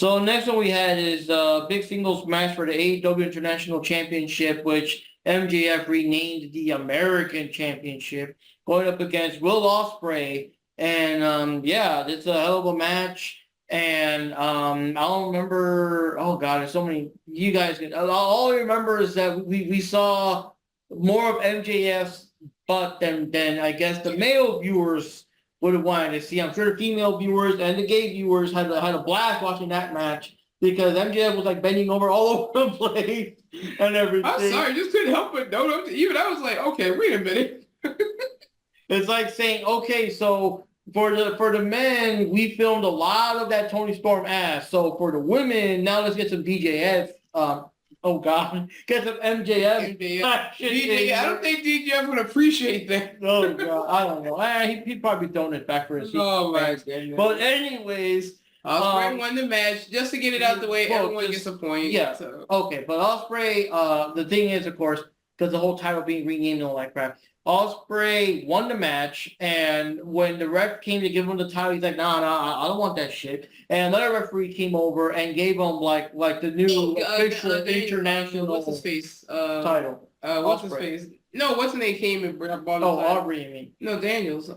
So next one we had is big singles match for the AEW International Championship, which MJF renamed the American Championship, going up against Will Ospreay. And yeah, it's a hell of a match. And I don't remember. Oh God, there's so many. You guys, all I remember is that we saw more of MJF's butt than I guess the male viewers would have wanted to see. I'm sure the female viewers and the gay viewers had a blast watching that match because MJF was like bending over all over the place and everything. I'm sorry, just couldn't help but no. Even I was like, okay, wait a minute. It's like saying, okay, so for the men, we filmed a lot of that Tony Storm ass. So for the women, now let's get some DJF. Oh God, get some MJF. DJ, I don't think DJF would appreciate that. Oh God, I don't know. He'd probably be throwing it back for his. Oh my God. But anyways, Ospreay won the match just to get it out the way. Everyone gets a point. Yeah. So. Okay, but Ospreay. The thing is, of course, because the whole title being renamed and all that crap. Ospreay won the match, and when the ref came to give him the title, he's like, nah, I don't want that shit. And another referee came over and gave him like the new official international what's his face title. What's his face? No, what's his name came and brought the title. Aubrey, you mean? No, Daniels.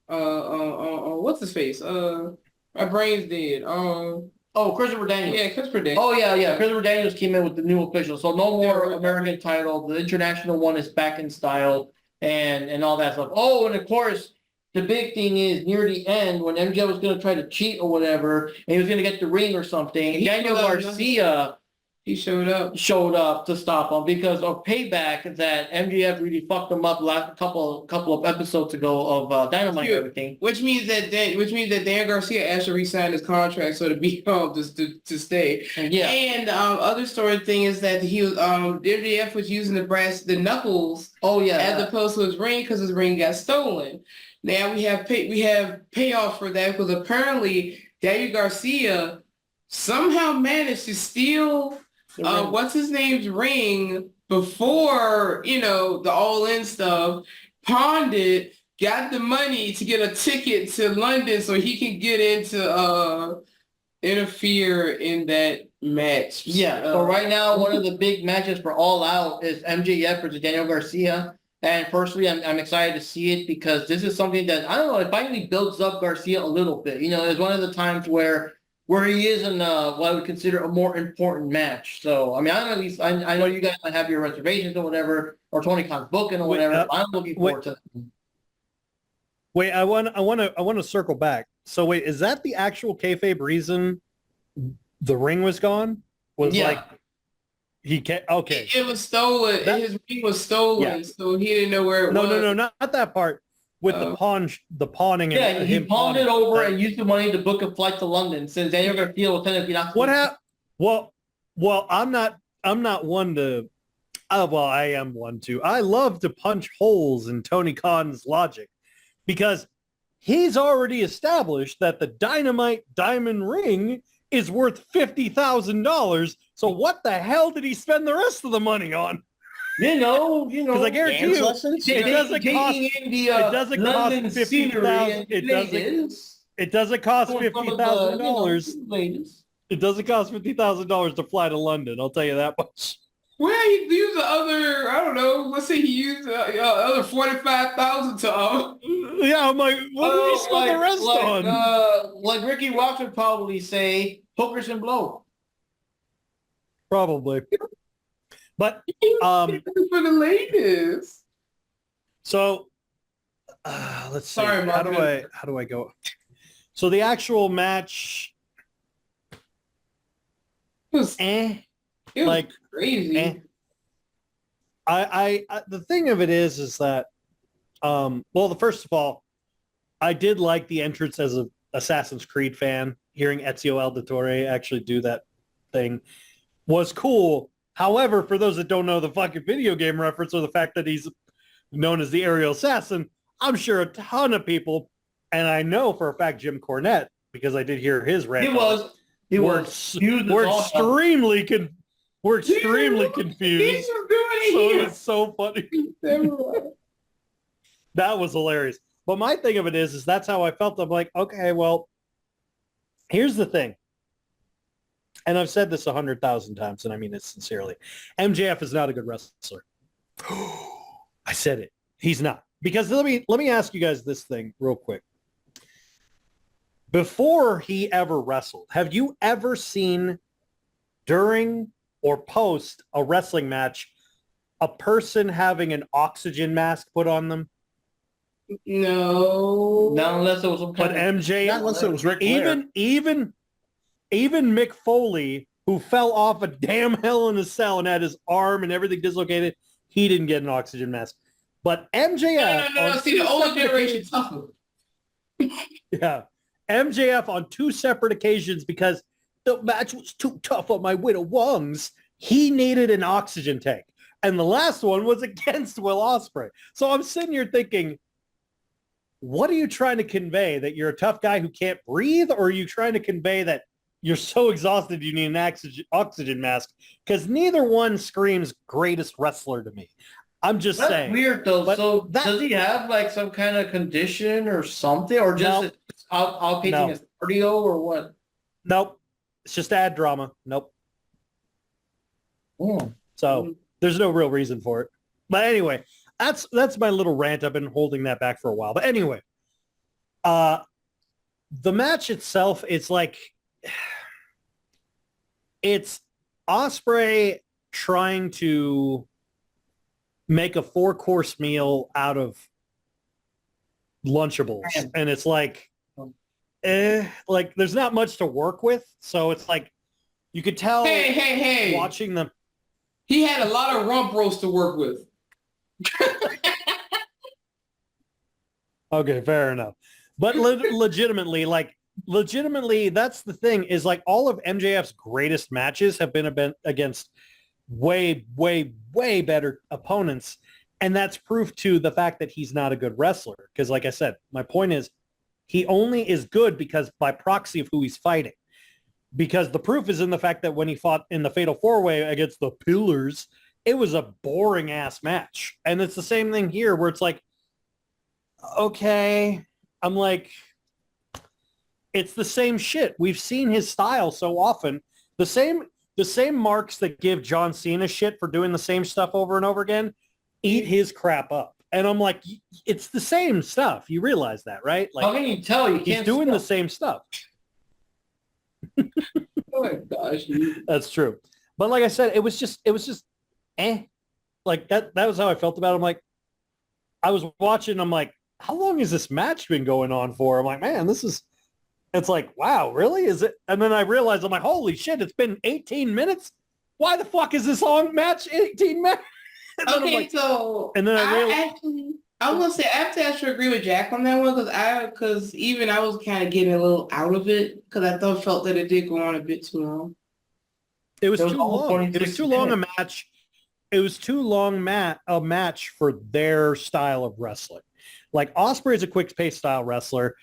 What's his face? My brain's dead. Christopher Daniels. Yeah, Christopher Daniels. Oh, yeah. Christopher Daniels came in with the new official. So no more American title. The international one is back in style and all that stuff. Oh, and of course, the big thing is near the end when MJ was going to try to cheat or whatever, and he was going to get the ring or something, Daniel Garcia... He showed up to stop him because of payback that MJF really fucked him up last couple of episodes ago of Dynamite and everything. Which means that Dan Garcia actually re-signed his contract so to be to stay. Yeah. And other story thing is that he was MJF was using the knuckles. Oh yeah. As opposed to his ring because his ring got stolen. Now we have payoff for that because apparently Daniel Garcia somehow managed to steal. What's his name's ring before, the all-in stuff, pawned it, got the money to get a ticket to London so he can get into interfere in that match. Yeah, so right now one of the big matches for All Out is MJF versus Daniel Garcia. And personally, I'm excited to see it because this is something that, I don't know, it finally builds up Garcia a little bit. It's one of the times where he is in what I would consider a more important match. So, I mean, I know you guys might have your reservations or whatever, or Tony Khan's booking or whatever. I'm looking forward to it. Wait, I want to circle back. So wait, is that the actual kayfabe reason the ring was gone? Like he can't? Okay, it was stolen. His ring was stolen, so he didn't know where it was. No, not that part. With the pawning. Yeah, he pawned it over and used the money to book a flight to London. Since Daniel Garcia will tell you not. What happened? Well, I'm not one to. Well, I am one to. I love to punch holes in Tony Khan's logic because he's already established that the Dynamite diamond ring is worth $50,000. So what the hell did he spend the rest of the money on? Because I guarantee you, it doesn't cost $50,000. It doesn't cost $50,000. It doesn't cost $50,000 to fly to London. I'll tell you that much. Well, he used the other. I don't know. Let's say he used the other $45,000 to. Yeah, I'm like, what did he spend the rest on? Like Ricky Rock would probably say, hookers and blow. Probably. But for the latest. So let's see. Sorry, how do I go? So the actual match it was crazy. I the thing of it is that first of all, I did like the entrance as a Assassin's Creed fan. Hearing Ezio Auditore actually do that thing was cool. However, for those that don't know the fucking video game reference or the fact that he's known as the aerial assassin, I'm sure a ton of people, and I know for a fact Jim Cornette, because I did hear his rant. We're extremely confused. It's so funny. That was hilarious. But my thing of it is that's how I felt. I'm like, okay, well, here's the thing. and I've said this 100,000 times, and I mean it sincerely, MJF is not a good wrestler. I said it. He's not. Because let me ask you guys this thing real quick. Before he ever wrestled, have you ever seen during or post a wrestling match a person having an oxygen mask put on them? No. Not unless it was some kind But of... MJ, Not unless it was Ric Flair. even Mick Foley, who fell off a damn Hell in a Cell and had his arm and everything dislocated, he didn't get an oxygen mask. But MJF... No. See, the older generation tougher. Yeah. MJF on 2 separate occasions, because the match was too tough on my widow lungs, he needed an oxygen tank. And the last one was against Will Ospreay. So I'm sitting here thinking, what are you trying to convey? That you're a tough guy who can't breathe? Or are you trying to convey that you're so exhausted you need an oxygen mask? Because neither one screams greatest wrestler to me. I'm just That's saying. weird, though. But So does he have like some kind of condition or something? Or just outpacing No. his cardio or what? Nope. It's just ad drama. Nope. Mm. So there's no real reason for it. But anyway, that's my little rant. I've been holding that back for a while. But anyway, the match itself, it's like, it's Ospreay trying to make a 4-course meal out of Lunchables. And it's like, like there's not much to work with. So it's like, you could tell Hey. watching them. He had a lot of rump roast to work with. Okay, fair enough. But legitimately, that's the thing, is like all of MJF's greatest matches have been against way, way, way better opponents. And that's proof to the fact that he's not a good wrestler. Because like I said, my point is he only is good because by proxy of who he's fighting. Because the proof is in the fact that when he fought in the Fatal 4-Way against the Pillars, it was a boring ass match. And it's the same thing here where it's like, okay, I'm like, it's the same shit. We've seen his style so often. The same marks that give John Cena shit for doing the same stuff over and over again, eat his crap up. And I'm like, it's the same stuff. You realize that, right? Like, how can you tell? You he's can't doing the spell. same stuff. Oh my gosh. That's true. But like I said, it was just like that was how I felt about it. I'm like, I was watching, I'm like, how long has this match been going on for? I'm like, man, it's like, wow, really? Is it? And then I realized, I'm like, holy shit, it's been 18 minutes. Why the fuck is this long match 18 minutes? Okay, so and then I realized, I was gonna say I have to actually agree with Jack on that one because even I was kind of getting a little out of it because I felt that it did go on a bit too long. it was It was too almost long. It was 26 too long a minutes. match. It was too long a match for their style of wrestling. Like Ospreay's a quick pace style wrestler.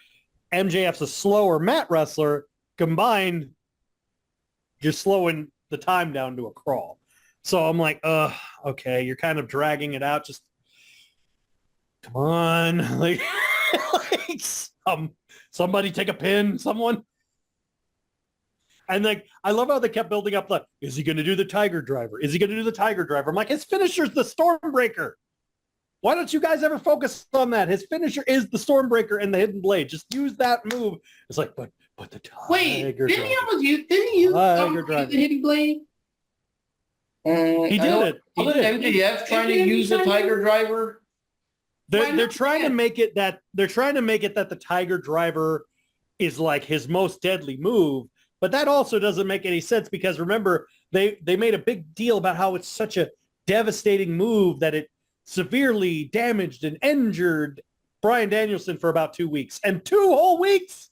MJF's a slower mat wrestler. Combined, you're slowing the time down to a crawl. So I'm like, okay, you're kind of dragging it out. Just come on, like somebody take a pin, someone. And like, I love how they kept building up the, is he going to do the Tiger Driver? Is he going to do the Tiger Driver? I'm like, his finisher's the Stormbreaker. Why don't you guys ever focus on that? His finisher is the Stormbreaker and the Hidden Blade. Just use that move. It's like, but the Tiger Wait, Driver. didn't he use Tiger Driver. the Hidden Blade? He did it. He Wasn't did. MJF trying to use the Tiger Driver? They're trying to make it that the Tiger Driver is like his most deadly move, but that also doesn't make any sense because remember they made a big deal about how it's such a devastating move that it severely damaged and injured Bryan Danielson for about 2 weeks and 2 whole weeks.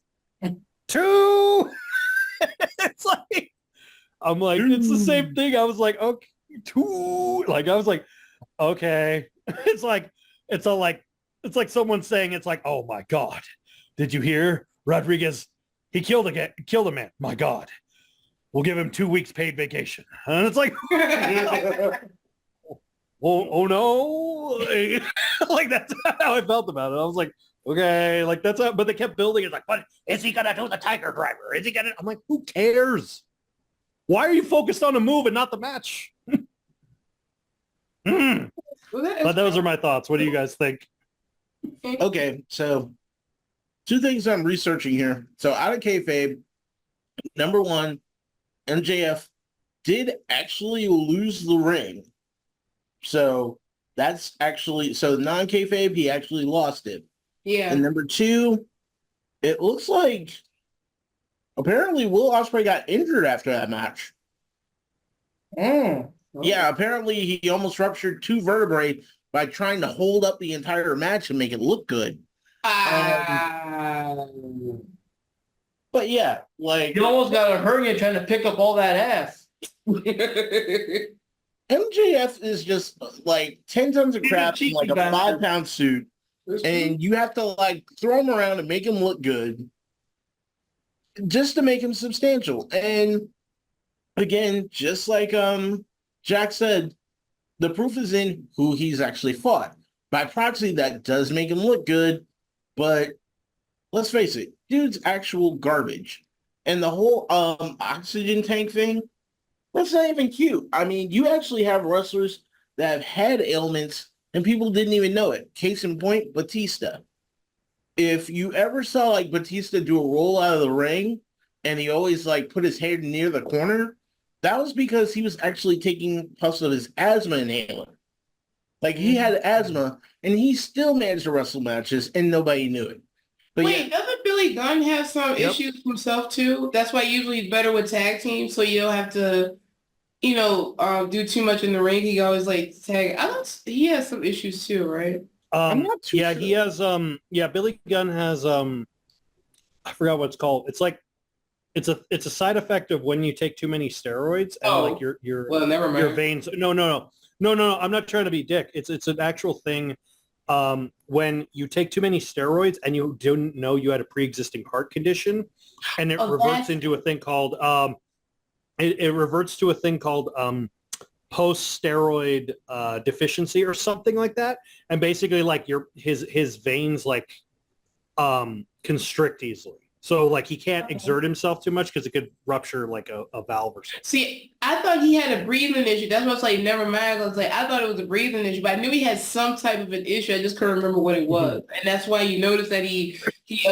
2. It's like I'm like it's the same thing. I was like okay 2. Like I was like okay. It's like someone saying it's like, oh my God, did you hear Rodriguez? He killed a man. My God, we'll give him 2 weeks paid vacation. And it's like, oh no, like that's how I felt about it. I was like, okay, like that's how, but they kept building it like, what is he gonna do? The Tiger Driver? Is he gonna? I'm like, who cares? Why are you focused on the move and not the match? But those are my thoughts. What do you guys think? Okay, so 2 things I'm researching here. So out of kayfabe, number 1, MJF did actually lose the ring. So that's actually, so non-kayfabe, he actually lost it. Yeah. And number 2, it looks like apparently Will Ospreay got injured after that match. Yeah, apparently he almost ruptured 2 vertebrae by trying to hold up the entire match and make it look good. But yeah, like You almost got a hernia trying to pick up all that ass. MJF is just like 10 tons of crap in like a 5-pound suit, and you have to like throw him around and make him look good just to make him substantial. And again, just like Jack said, the proof is in who he's actually fought. By proxy, that does make him look good, but let's face it, dude's actual garbage. And the whole oxygen tank thing, that's not even cute. I mean, you actually have wrestlers that have had ailments and people didn't even know it. Case in point, Batista. If you ever saw like Batista do a roll out of the ring and he always like put his head near the corner, that was because he was actually taking puffs of his asthma inhaler. Like he had asthma and he still managed to wrestle matches and nobody knew it. But wait, doesn't Billy Gunn have some issues himself too? That's why usually he's better with tag teams, so you don't have to, do too much in the ring. He always like tag. He has some issues too, right? I'm not too sure. He has Billy Gunn has I forgot what it's called. It's like it's a side effect of when you take too many steroids and like your never mind. your veins. No. I'm not trying to be dick. It's an actual thing. When you take too many steroids and you didn't know you had a pre-existing heart condition, and it reverts into a thing called it reverts to a thing called post-steroid deficiency or something like that. And basically like his veins like constrict easily. So like he can't exert himself too much because it could rupture like a valve or something. See, I thought he had a breathing issue. That's why I was like, never mind. I was like, I thought it was a breathing issue, but I knew he had some type of an issue. I just couldn't remember what it was. And that's why you notice that he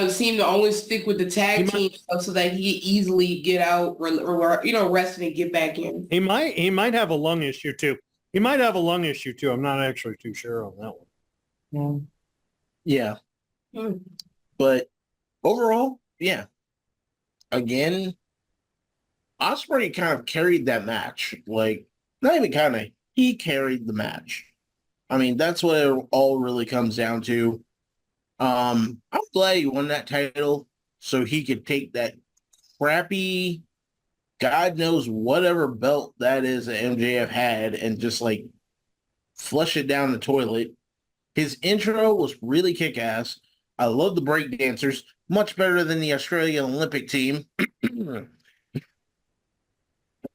seemed to only stick with the tag team stuff so that he could easily get out or rest and get back in. He might have a lung issue too. I'm not actually too sure on that one. Yeah. But overall, yeah. Again, Ospreay kind of carried that match. Like, not even kind of, he carried the match. I mean, that's what it all really comes down to. I'm glad he won that title so he could take that crappy, God knows whatever belt that is that MJF had and just like flush it down the toilet. His intro was really kick-ass. I love the break dancers. Much better than the Australian Olympic team.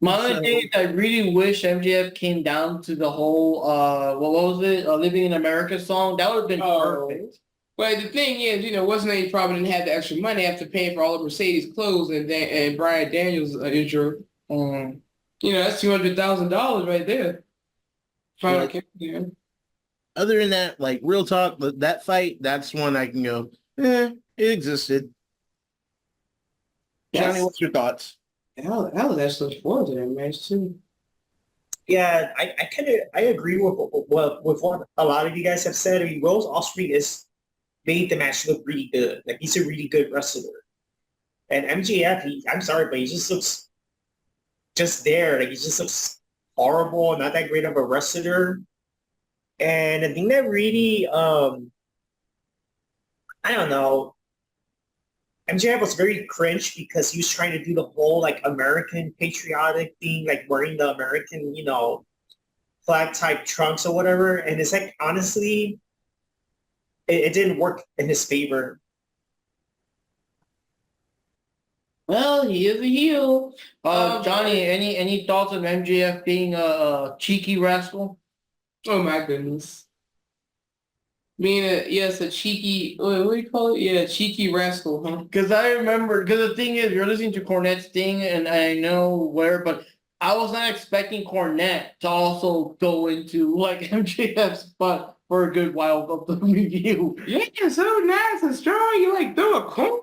My only thing is I really wish MJF came down to the whole, what was it, Living in America song. That would have been perfect. But the thing is, what's his name probably didn't have the extra money after paying for all of Mercedes' clothes and Bryan Danielson intro. That's $200,000 right there. Other than that, like real talk, that fight, that's one I can go, it existed. Johnny, what's your thoughts? I was actually forward to that match too. Yeah, I agree with what a lot of you guys have said. I mean, Rose Ospreay made the match look really good. Like he's a really good wrestler. And MJF, I'm sorry, but he just looks just there. Like he just looks horrible, not that great of a wrestler. And I think that really, I don't know, MJF was very cringe because he was trying to do the whole like American patriotic thing, like wearing the American, flag type trunks or whatever. And it's like, honestly, it didn't work in his favor. Well, he is a heel. Johnny, any thoughts on MJF being a cheeky rascal? Oh my goodness. Being a cheeky, what do you call it? Yeah, cheeky rascal, huh? Because I remember, because the thing is, you're listening to Cornette's thing, and I know where, but I was not expecting Cornette to also go into like MJF's spot for a good while of the review. Yeah, so nice and strong. You like throw a corn,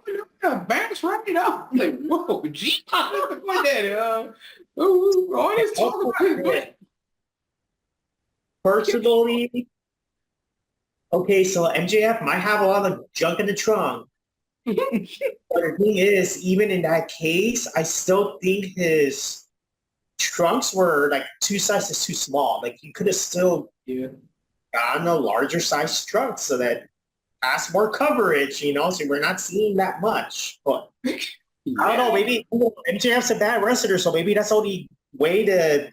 bounce right up. Like, whoa, gee, what that? All this talk about his butt. Personally, okay, so MJF might have a lot of junk in the trunk. But the thing is, even in that case, I still think his trunks were like 2 sizes too small. Like you could have still gotten a larger size trunk so that has more coverage, so we're not seeing that much. But I don't know, maybe MJF's a bad wrestler, so maybe that's the only way to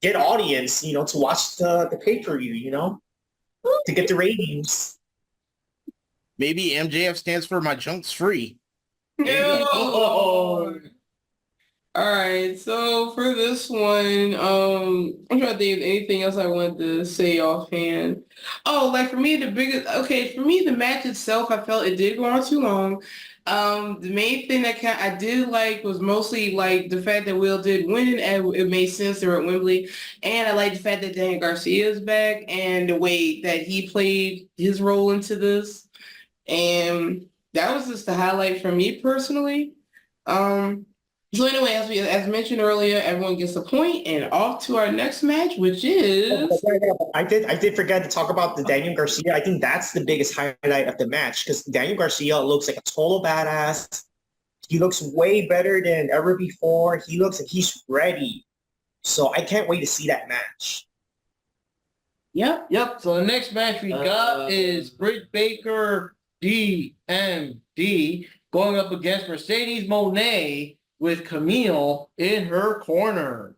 get audience, to watch the pay-per-view, to get the ratings. Maybe MJF stands for my junk's free. All right, so for this one, I'm trying to think of anything else I wanted to say offhand. Oh, like for me, the match itself, I felt it did go on too long. The main thing that I did like was mostly like the fact that Will did win and it made sense. They were at Wembley, and I like the fact that Daniel Garcia is back and the way that he played his role into this, and that was just the highlight for me personally. So anyway, as mentioned earlier, everyone gets a point, and off to our next match, which is... I did forget to talk about the Daniel Garcia. I think that's the biggest highlight of the match because Daniel Garcia looks like a total badass. He looks way better than ever before. He looks like he's ready. So I can't wait to see that match. Yep. So the next match we got is Britt Baker, DMD, going up against Mercedes Moné with Camille in her corner.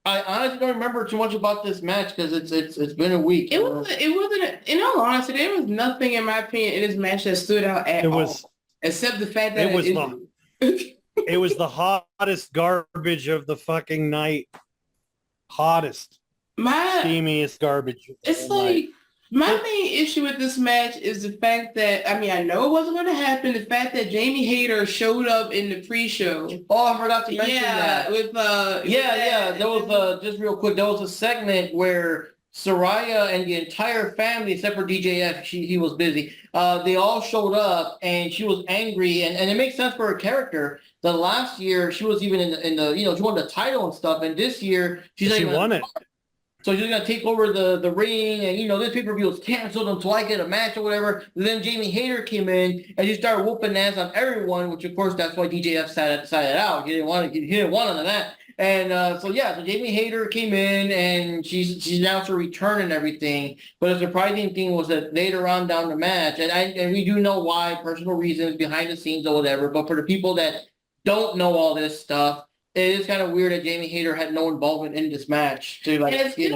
I honestly don't remember too much about this match because it's been a week. It wasn't. In all honesty, there was nothing in my opinion in this match that stood out at all, except the fact that it was the hottest garbage of the fucking night. Hottest, steamiest garbage. It's like night. My main issue with this match is the fact that, I know it wasn't going to happen. The fact that Jamie Hayter showed up in the pre-show. Oh, I forgot to mention that. There was just real quick. There was a segment where Saraya and the entire family, except for DJF, he was busy. They all showed up, and she was angry, and it makes sense for her character. The last year she was even in the she won the title and stuff, and this year she won it. So she's gonna take over the ring, and this pay-per-view was canceled until I get a match or whatever. And then Jamie Hayter came in and she started whooping ass on everyone, which of course that's why DJF decided out. He didn't want none of that. And so Jamie Hayter came in and she's announced her return and everything. But the surprising thing was that later on down the match, and we do know why, personal reasons behind the scenes or whatever. But for the people that don't know all this stuff, it is kind of weird that Jamie Hayter had no involvement in this match to keep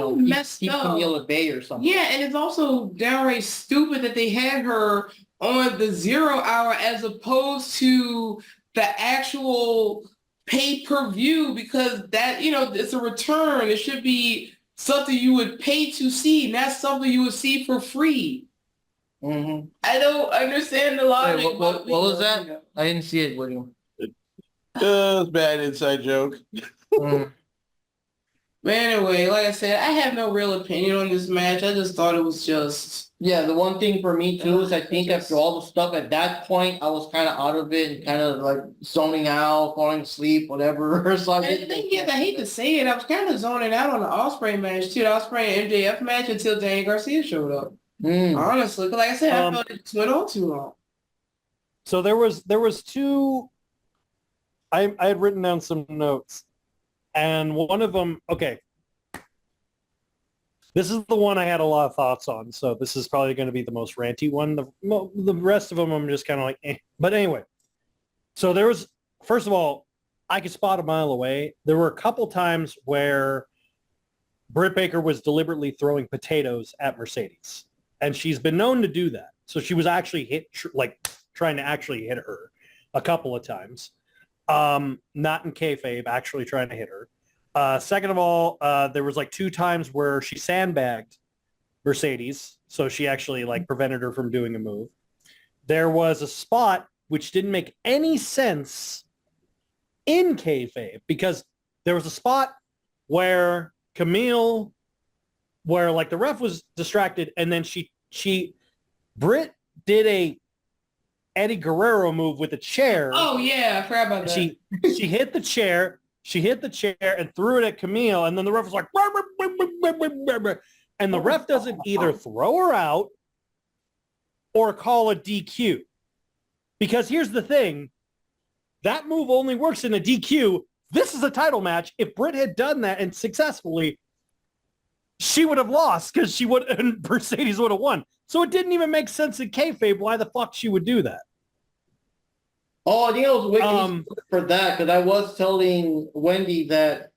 Camille at bay or something. Yeah, and it's also downright stupid that they had her on the 0 hour as opposed to the actual pay-per-view because that, it's a return. It should be something you would pay to see, not something you would see for free. Mm-hmm. I don't understand the logic. Wait, what was that? I didn't see it, William. It's bad inside joke. But anyway, like I said, I have no real opinion on this match. I just thought it was just... Yeah, the one thing for me too is I think after all the stuff at that point, I was kind of out of it and kind of like zoning out, falling asleep, whatever. So and the thing is, I hate to say it, I was kind of zoning out on the Ospreay match too, the Ospreay and MJF match until Daniel Garcia showed up. Honestly, because like I said, I felt it went on too long. So there was two... I had written down some notes, and one of them, okay, this is the one I had a lot of thoughts on, so this is probably going to be the most ranty one. The rest of them, I'm just kind of like, eh. But anyway, so there was, first of all, I could spot a mile away. There were a couple times where Britt Baker was deliberately throwing potatoes at Mercedes, and she's been known to do that. So she was actually trying to actually hit her a couple of times. Not in kayfabe, actually trying to hit her. Second of all, there was like 2 times where she sandbagged Mercedes, so she actually like prevented her from doing a move. There was a spot which didn't make any sense in kayfabe because there was a spot where where like the ref was distracted, and then Britt did a Eddie Guerrero move with a chair. Oh yeah, I forgot about that. She hit the chair. She hit the chair and threw it at Camille, and then the ref was like, and the ref doesn't either throw her out or call a DQ. Because here's the thing, that move only works in a DQ. This is a title match. If Britt had done that and successfully, she would have lost because and Mercedes would have won. So it didn't even make sense in kayfabe why the fuck she would do that. Oh, I think I was waiting for that because I was telling Wendy that,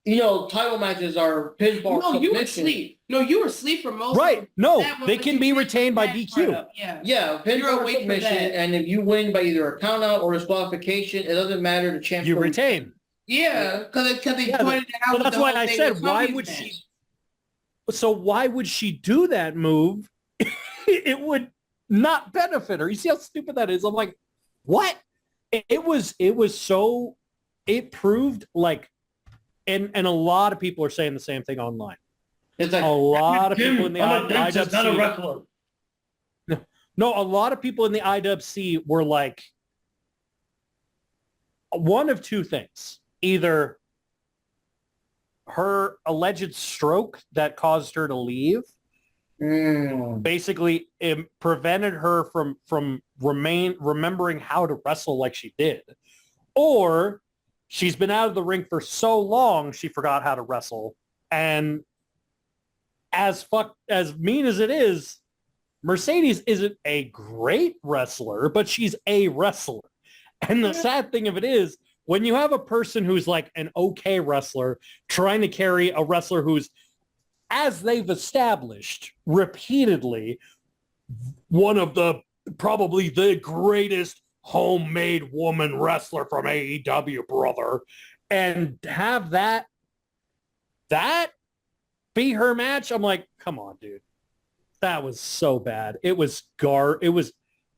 title matches are pinball submission. You were asleep. No, you were asleep for most. Right. No, that they can be retained by DQ. Yeah, pinball submission, and if you win by either a count out or disqualification, it doesn't matter. The champion. You retain. Yeah, because they pointed it out. So that's why I said, why would she? So why would she do that move? It would not benefit her. You see how stupid that is? I'm like, what? It proved like, and a lot of people are saying the same thing online. It's like, a lot of people in the IWC, not a wrestler. No, a lot of people in the IWC were like, one of two things. Either her alleged stroke that caused her to leave basically it prevented her from remembering how to wrestle like she did, or she's been out of the ring for so long she forgot how to wrestle. And as mean as it is, Mercedes isn't a great wrestler, but she's a wrestler. And the sad thing of it is, when you have a person who's like an okay wrestler trying to carry a wrestler who's, as they've established repeatedly, one of probably the greatest homemade woman wrestler from AEW, brother, and have that be her match, I'm like, come on, dude. That was so bad. It was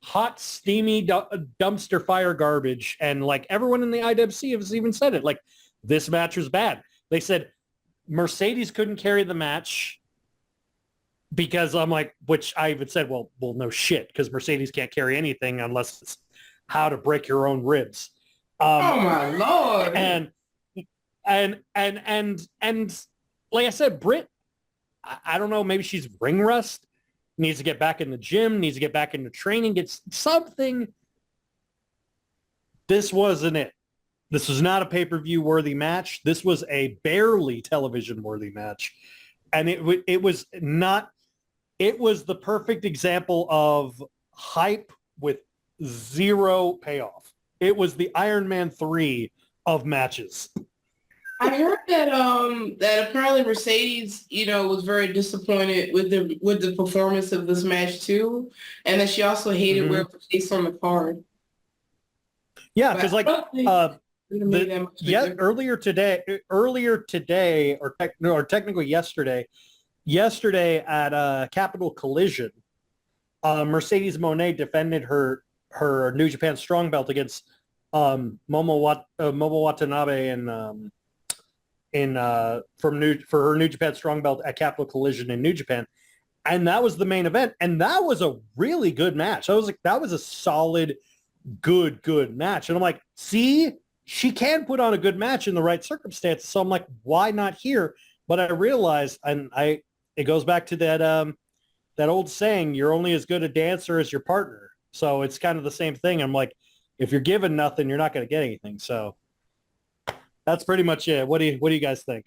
hot, steamy dumpster fire garbage. And like everyone in the IWC has even said it, like, this match was bad. They said Mercedes couldn't carry the match because I'm like, which I even said, well, no shit, because Mercedes can't carry anything unless it's how to break your own ribs. Oh my Lord. And like I said, Britt, I don't know, maybe she's ring rust, needs to get back in the gym, needs to get back into training, get something. This wasn't it. This was not a pay-per-view worthy match. This was a barely television worthy match. And it was the perfect example of hype with zero payoff. It was the Iron Man 3 of matches. I heard that apparently Mercedes, was very disappointed with the performance of this match too, and that she also hated where it was placed on the card. Yeah, because earlier today, or technically yesterday at Capital Collision, Mercedes Moné defended her New Japan Strong Belt against Momo Watanabe for her New Japan Strong Belt at Capital Collision in New Japan, and that was the main event, and that was a really good match. I was like, that was a solid, good match, and I'm like, see, she can put on a good match in the right circumstances. So I'm like, why not here? But I realized, it goes back to that old saying, you're only as good a dancer as your partner. So it's kind of the same thing. I'm like, if you're given nothing, you're not going to get anything. So that's pretty much it. What do you guys think?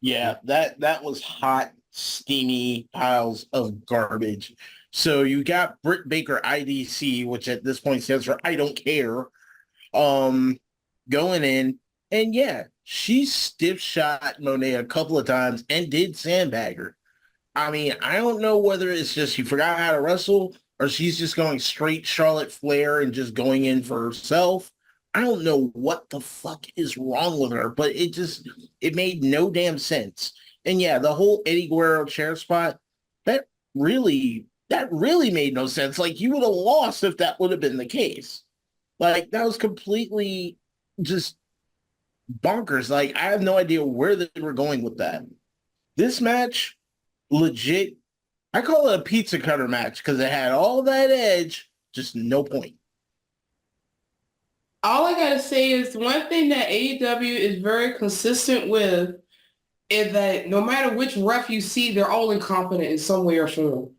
Yeah, that was hot, steamy piles of garbage. So you got Britt Baker IDC, which at this point stands for I don't care, going in, and yeah, she stiff shot Monet a couple of times and did sandbag her. I mean, I don't know whether it's just she forgot how to wrestle or she's just going straight Charlotte Flair and just going in for herself. I don't know what the fuck is wrong with her, but it made no damn sense. And yeah, the whole Eddie Guerrero chair spot, that really made no sense. Like, you would have lost if that would have been the case. Like, that was completely just bonkers. Like, I have no idea where they were going with that. This match, legit, I call it a pizza cutter match because it had all that edge, just no point. All I gotta say is one thing that AEW is very consistent with is that no matter which ref you see, they're all incompetent in some way or form.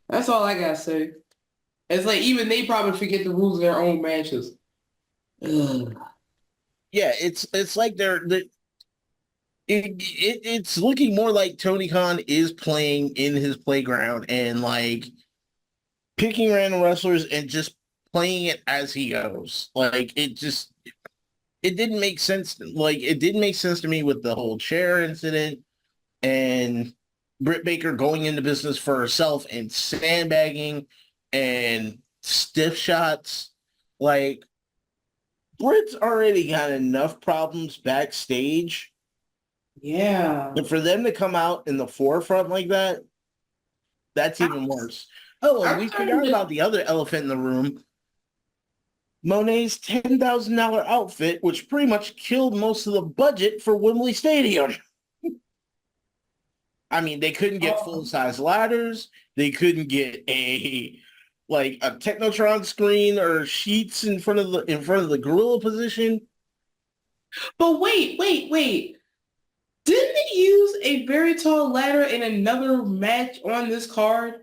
That's all I gotta say. It's like even they probably forget the rules of their own matches. Ugh. Yeah, it's like it's looking more like Tony Khan is playing in his playground and like picking random wrestlers and just playing it as he goes. Like, it didn't make sense. Like, it didn't make sense to me with the whole chair incident and Britt Baker going into business for herself and sandbagging and stiff shots. Like, Britt's already got enough problems backstage. Yeah. And for them to come out in the forefront like that, that's even worse. Oh, and we forgot about the other elephant in the room. Monet's $10,000 outfit, which pretty much killed most of the budget for Wembley Stadium. I mean, they couldn't get full-size ladders. They couldn't get a Technotron screen or sheets in front of the gorilla position. But wait. Didn't they use a very tall ladder in another match on this card?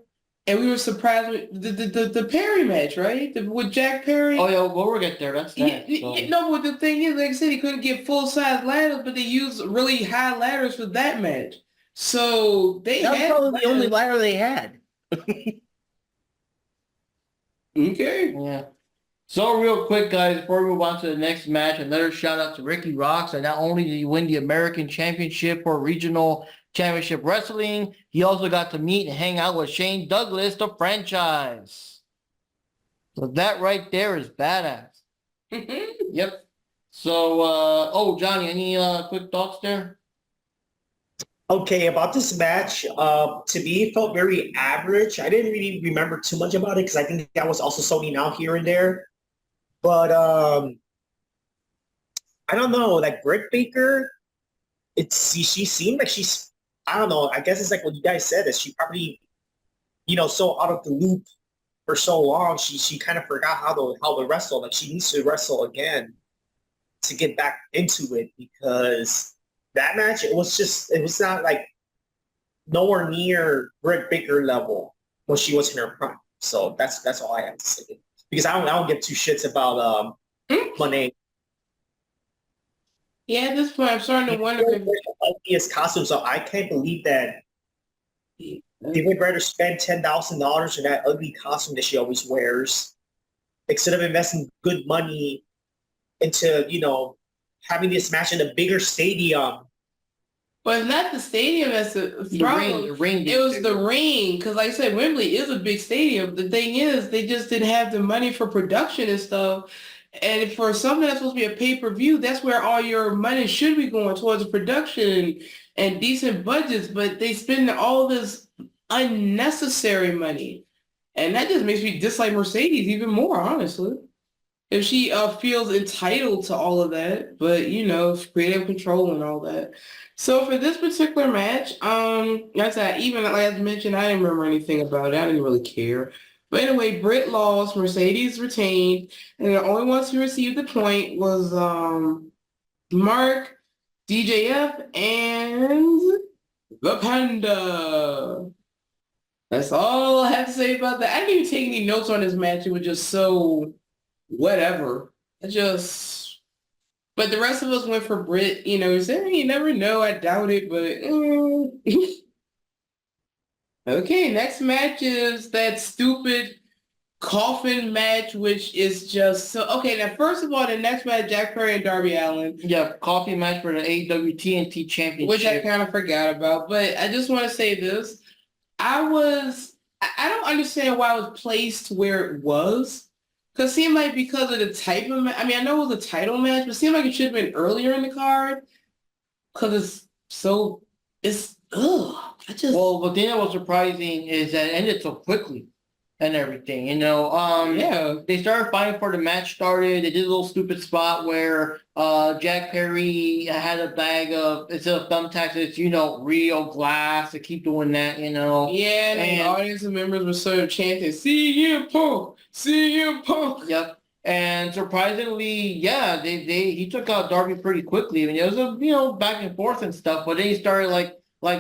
And we were surprised with the Perry match, right? With Jack Perry. Oh yeah, well, we'll get there. That's that. No, but the thing is, like I said, he couldn't get full-size ladders, but they used really high ladders for that match. So that was probably the only ladder they had. Okay. Yeah. So real quick, guys, before we move on to the next match, another shout out to Ricky Rocks. And not only did he win the American Championship for Regional Championship Wrestling, he also got to meet and hang out with Shane Douglas, the franchise. So that right there is badass. Yep. So, Johnny, any quick thoughts there? Okay, about this match, to me, it felt very average. I didn't really remember too much about it because I think that was also Sony now here and there. But I don't know, like Britt Baker, she seemed like she's, I don't know, I guess it's like what you guys said, that she probably, so out of the loop for so long, she kind of forgot how to wrestle. Like, she needs to wrestle again to get back into it, because that match, it was not like nowhere near Britt Baker level when she was in her prime. So that's all I have to say. Because I don't give two shits about Monet. Yeah, at this point, I'm starting to wonder if ugliest costume. So I can't believe that they would rather spend $10,000 on that ugly costume that she always wears instead of investing good money into having this match in a bigger stadium. But it's not the stadium that's the problem. The ring. It was the ring, because like I said, Wembley is a big stadium. The thing is, they just didn't have the money for production and stuff. And for something that's supposed to be a pay-per-view, that's where all your money should be going, towards production and decent budgets. But they spend all this unnecessary money. And that just makes me dislike Mercedes even more, honestly. If she feels entitled to all of that, but creative control and all that. So for this particular match, like I said, even like I mentioned, I didn't remember anything about it. I didn't really care. But anyway, Britt lost, Mercedes retained, and the only ones who received the point was Mark, DJF, and the Panda. That's all I have to say about that. I didn't even take any notes on this match. It was just so whatever. But the rest of us went for Britt. Saying you never know. I doubt it, but okay. Next match is that stupid Coffin match, which is just so okay. Now, first of all, the next match, Jack Perry and Darby Allin. Yeah, Coffin Match for the AEW TNT Championship, which I kind of forgot about. But I just want to say this: I don't understand why it was placed where it was. Because it seemed like because of the type of I know it was a title match, but it seemed like it should have been earlier in the card. Because it's so it's I just Well, the thing that was surprising is that it ended so quickly and everything, you know. yeah. They started fighting before the match started. They did a little stupid spot where Jack Perry had a bag of, instead of thumbtacks, it's, you know, real glass. To keep doing that, you know. Yeah, and the audience members were sort of chanting, CM Punk, CM Punk. Yep. And surprisingly, yeah, he took out Darby pretty quickly. I mean, it was a, you know, back and forth and stuff, but then he started like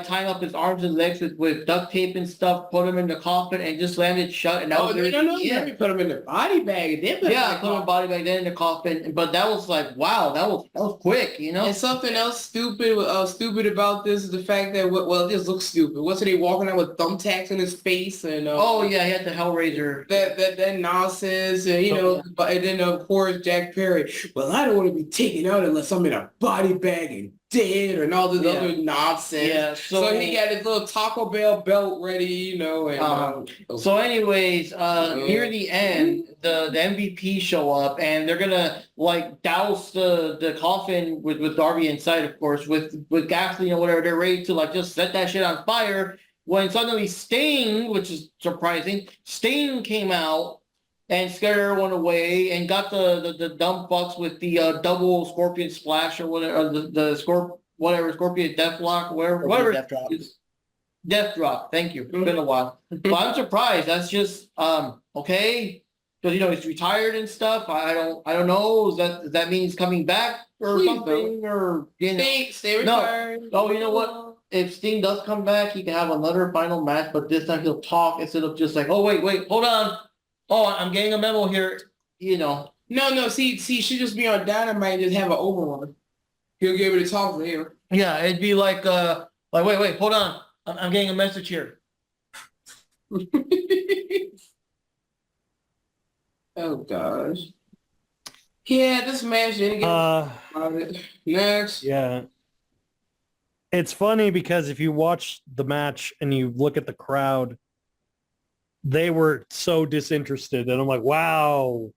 tying up his arms and legs with duct tape and stuff, put him in the coffin and just slammed it shut. And that was no. Let me put him in the body bag and then put put him in the body bag, then in the coffin. But that was like, wow, that was quick, you know. And something else stupid about this is the fact that it just looks stupid. Wasn't he walking out with thumbtacks in his face and oh yeah, he had the Hellraiser. That nonsense, and you know, and then of course Jack Perry. Well, I don't want to be taken out unless I'm in a body bag and dead and all this other nonsense. Yeah, so he got his little Taco Bell belt ready, you know. And so anyways, near the end, the MVP show up and they're gonna like douse the coffin with Darby inside, of course, with gasoline or whatever. They're ready to like just set that shit on fire. When suddenly Sting, which is surprising, Sting came out and scared everyone away and got the dumb fucks with the double scorpion splash or whatever, scorpion deathlock, whatever. Death drop. Thank you. It's been a while. But I'm surprised. That's just okay. Because you know he's retired and stuff. I don't know. Does that mean he's coming back or something? Or you know? Stay retired. No. Oh, you know what? If Sting does come back, he can have another final match, but this time he'll talk instead of just like, oh wait, hold on. Oh, I'm getting a memo here. You know. No. See, should just be on Dynamite and just have an overrun. He'll be able to talk later. Yeah, it'd be like wait, hold on. I'm getting a message here. Oh gosh. Yeah, this match didn't get about it. Next. Yeah. It's funny because if you watch the match and you look at the crowd, they were so disinterested. And I'm like, wow.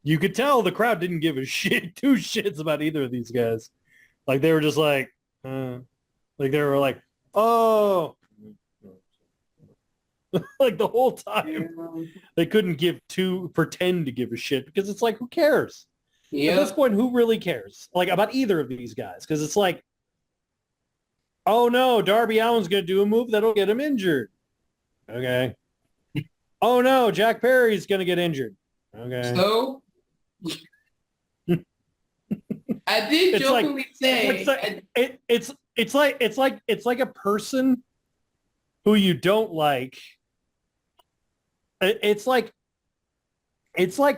You could tell the crowd didn't give a two shits about either of these guys. Like they were just like they were like, oh. Like the whole time. They couldn't pretend to give a shit because it's like, who cares? Yeah. At this point, who really cares? Like about either of these guys? Because it's like, oh no, Darby Allin's going to do a move that'll get him injured. Okay. Oh no, Jack Perry's going to get injured. Okay. So I did jokingly say it's like a person who you don't like. It's like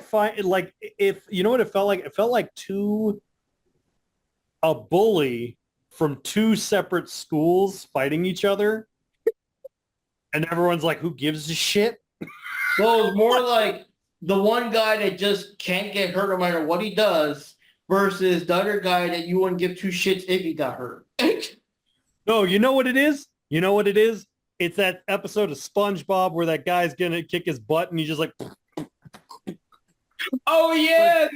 fine. Like if you know what it felt like. It felt like a bully from two separate schools fighting each other, and everyone's like, "Who gives a shit?" Well, it's more like the one guy that just can't get hurt no matter what he does versus the other guy that you wouldn't give two shits if he got hurt. No, you know what it is? You know what it is? It's that episode of SpongeBob where that guy's gonna kick his butt and he's just like, oh yeah,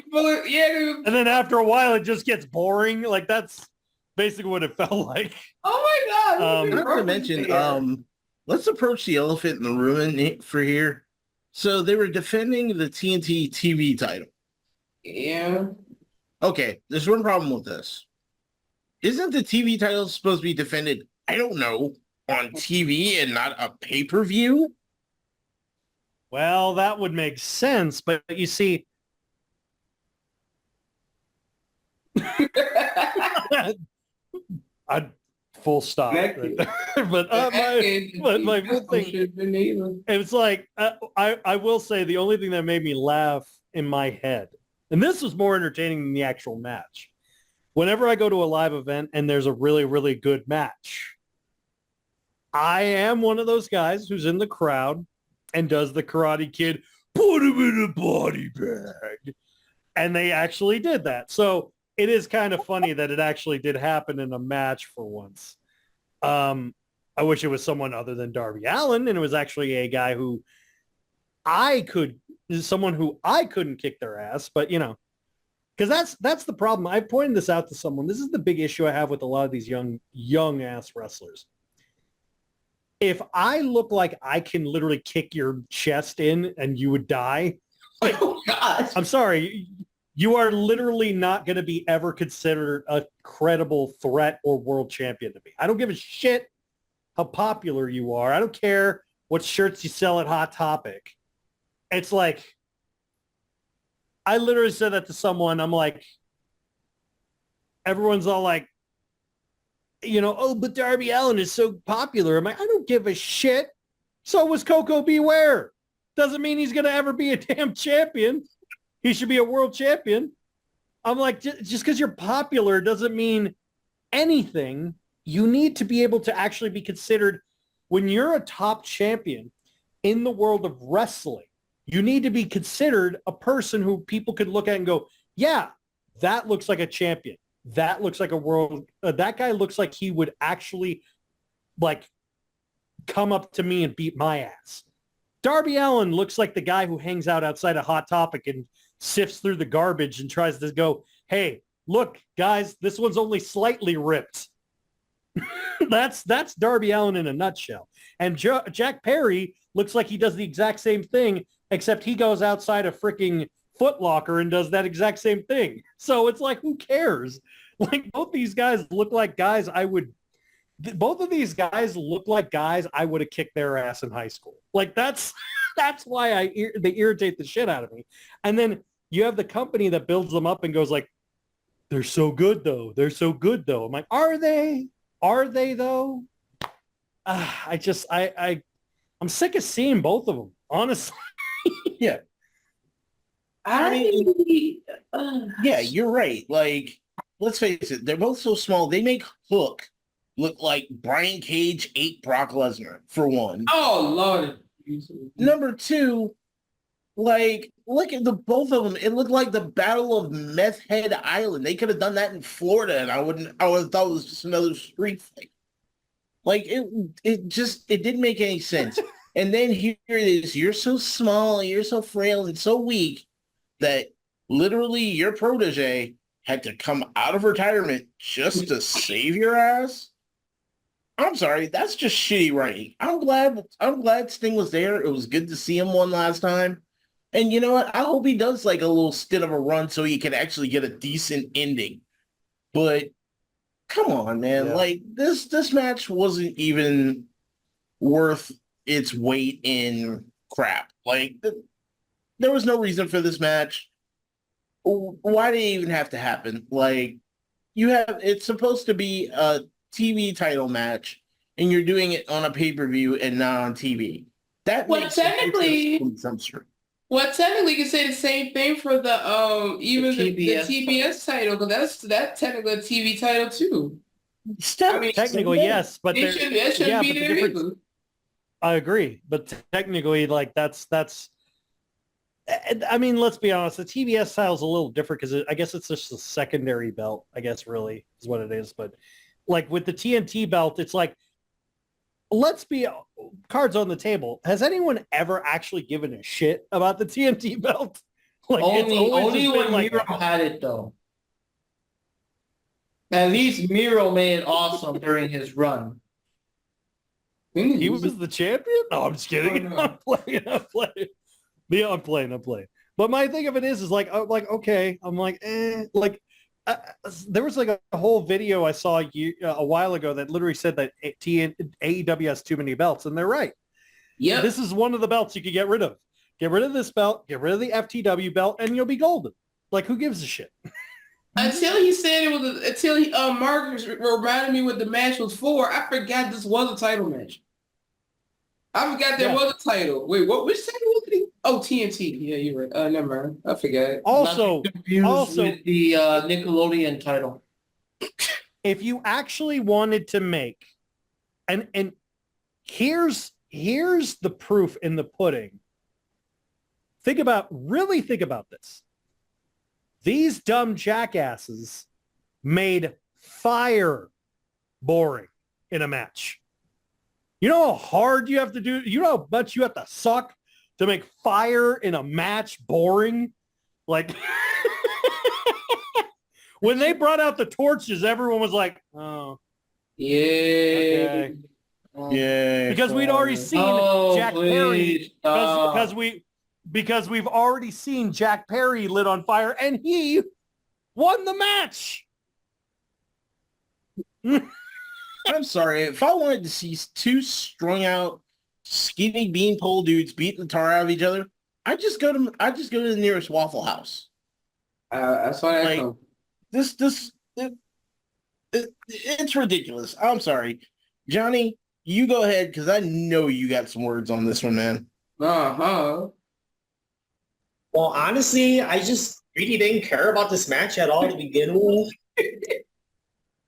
yeah. And then after a while, it just gets boring. Like that's basically what it felt like. Oh my god! Not to mention, let's approach the elephant in the room for here. So they were defending the TNT TV title. Yeah. Okay, there's one problem with this. Isn't the TV title supposed to be defended, I don't know, on TV and not a pay-per-view? Well, that would make sense, but you see, I'd full stop. Right there. But my whole thing, it's like I will say the only thing that made me laugh in my head, and this was more entertaining than the actual match. Whenever I go to a live event and there's a really, really good match, I am one of those guys who's in the crowd and does the Karate Kid, put him in a body bag. And they actually did that. So it is kind of funny that it actually did happen in a match for once. I wish it was someone other than Darby Allin, and it was actually a guy who someone who I couldn't kick their ass, but you know, Because that's the problem. I pointed this out to someone. This is the big issue I have with a lot of these young ass wrestlers. If I look like I can literally kick your chest in and you would die, like, Oh God. I'm sorry, you are literally not going to be ever considered a credible threat or world champion to me. I don't give a shit how popular you are. I don't care what shirts you sell at Hot Topic. It's like, I literally said that to someone. I'm like, everyone's all like, oh, but Darby Allin is so popular. I'm like, I don't give a shit. So was Coco Beware. Doesn't mean he's going to ever be a damn champion. He should be a world champion. I'm like, just because you're popular doesn't mean anything. You need to be able to actually be considered when you're a top champion in the world of wrestling. You need to be considered a person who people could look at and go, yeah, that looks like a champion. That looks like a world. That guy looks like he would actually like come up to me and beat my ass. Darby Allin looks like the guy who hangs out outside a Hot Topic and sifts through the garbage and tries to go, hey, look, guys, this one's only slightly ripped. That's Darby Allin in a nutshell. And Jack Perry looks like he does the exact same thing, except he goes outside a freaking Foot Locker and does that exact same thing. So it's like, who cares? Like, both these guys look like guys both of these guys look like guys I would have kicked their ass in high school. Like, that's why they irritate the shit out of me. And then you have the company that builds them up and goes like, they're so good though. They're so good though. I'm like, are they? Are they though? I'm sick of seeing both of them, honestly. Yeah. Yeah, you're right. Like, let's face it, they're both so small. They make Hook look like Brian Cage ate Brock Lesnar, for one. Oh Lord. Number two, like, look at the both of them. It looked like the Battle of Meth Head Island. They could have done that in Florida, and I would have thought it was just another street fight. Like, it didn't make any sense. And then here it is. You're so small, you're so frail and so weak that literally your protege had to come out of retirement just to save your ass. I'm sorry, that's just shitty writing. I'm glad Sting was there. It was good to see him one last time. And you know what? I hope he does like a little stint of a run so he can actually get a decent ending. But come on, man. Yeah. Like, this match wasn't even worth its weight in crap. Like, there was no reason for this match. Why did it even have to happen? Like, it's supposed to be a TV title match, and you're doing it on a pay-per-view and not on TV. That makes sense. Well, technically, you can say the same thing for the TBS title, because that's technically a TV title too. Technically, yes, but it shouldn't be there either. I agree, but technically, like that's. I mean, let's be honest. The TBS title is a little different because I guess it's just a secondary belt. I guess really is what it is. But like with the TNT belt, it's like, let's be cards on the table. Has anyone ever actually given a shit about the TNT belt? Like, only when Miro had it though. At least Miro made it awesome during his run. He was the champion? No, I'm just kidding. No. I'm playing. Yeah, I'm playing. But my thing of it is like, okay. I'm like, there was like a whole video I saw a while ago that literally said that AEW has too many belts, and they're right. Yeah. This is one of the belts you could get rid of. Get rid of this belt, get rid of the FTW belt, and you'll be golden. Like, who gives a shit? Until he said it was Mark reminded me what the match was for. I forgot this was a title match. I forgot there was a title. Wait, which title was it? Oh, TNT. Yeah, you're right. Never mind. I forgot. Also with the Nickelodeon title. If you actually wanted to make, and here's the proof in the pudding. Really think about this. These dumb jackasses made fire boring in a match. You know how hard you have to do? You know how much you have to suck to make fire in a match boring? Like, when they brought out the torches, everyone was like, "Oh, Yeah. okay." Yeah, Because we'd already seen Jack Perry. Because we've already seen Jack Perry lit on fire, and he won the match. I'm sorry. If I wanted to see two strung out, skinny beanpole dudes beat the tar out of each other, I just go to the nearest Waffle House. That's why I know. It's ridiculous. I'm sorry, Johnny. You go ahead because I know you got some words on this one, man. Uh-huh. Well, honestly, I just really didn't care about this match at all to begin with.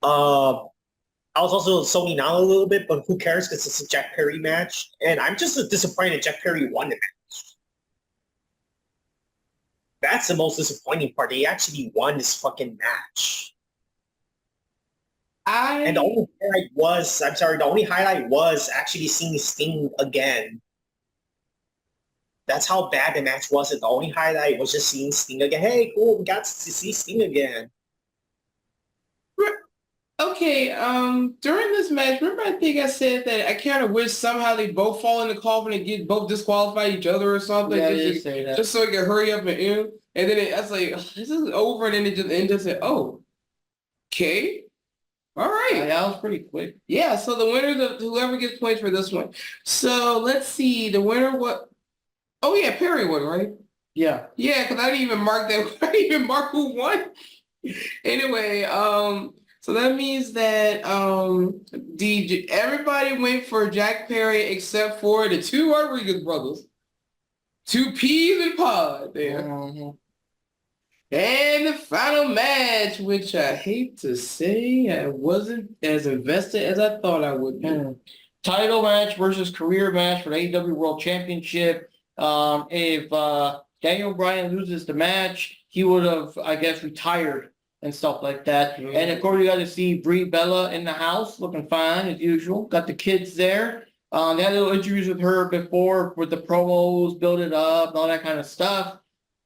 I was also zoning out a little bit, but who cares because it's a Jack Perry match. And I'm just disappointed Jack Perry won the match. That's the most disappointing part. He actually won this fucking match. And the only highlight was actually seeing Sting again. That's how bad the match was. And the only highlight was just seeing Sting again. Hey, cool, we got to see Sting again. Okay, during this match, remember I think I said that I kind of wish somehow they both fall in the coffin and get both disqualify each other or something. Yeah, just so it can hurry up and end. And then I was like, this is over, and then it just ended. Said, oh, okay. All right. Yeah, that was pretty quick. Yeah, so the winner, whoever gets points for this one. So let's see. The winner, what? Oh, yeah, Perry won, right? Yeah. Yeah, because I didn't even mark that. I didn't even mark who won. Anyway, so that means that everybody went for Jack Perry except for the two Rodriguez brothers. Two P's and Pod there. Mm-hmm. And the final match, which I hate to say, I wasn't as invested as I thought I would be. Title match versus career match for the AEW World Championship. If Daniel Bryan loses the match, he would have, I guess, retired and stuff like that. Mm-hmm. And of course, you got to see Brie Bella in the house, looking fine as usual. Got the kids there. They had little interviews with her before with the promos, build it up, and all that kind of stuff.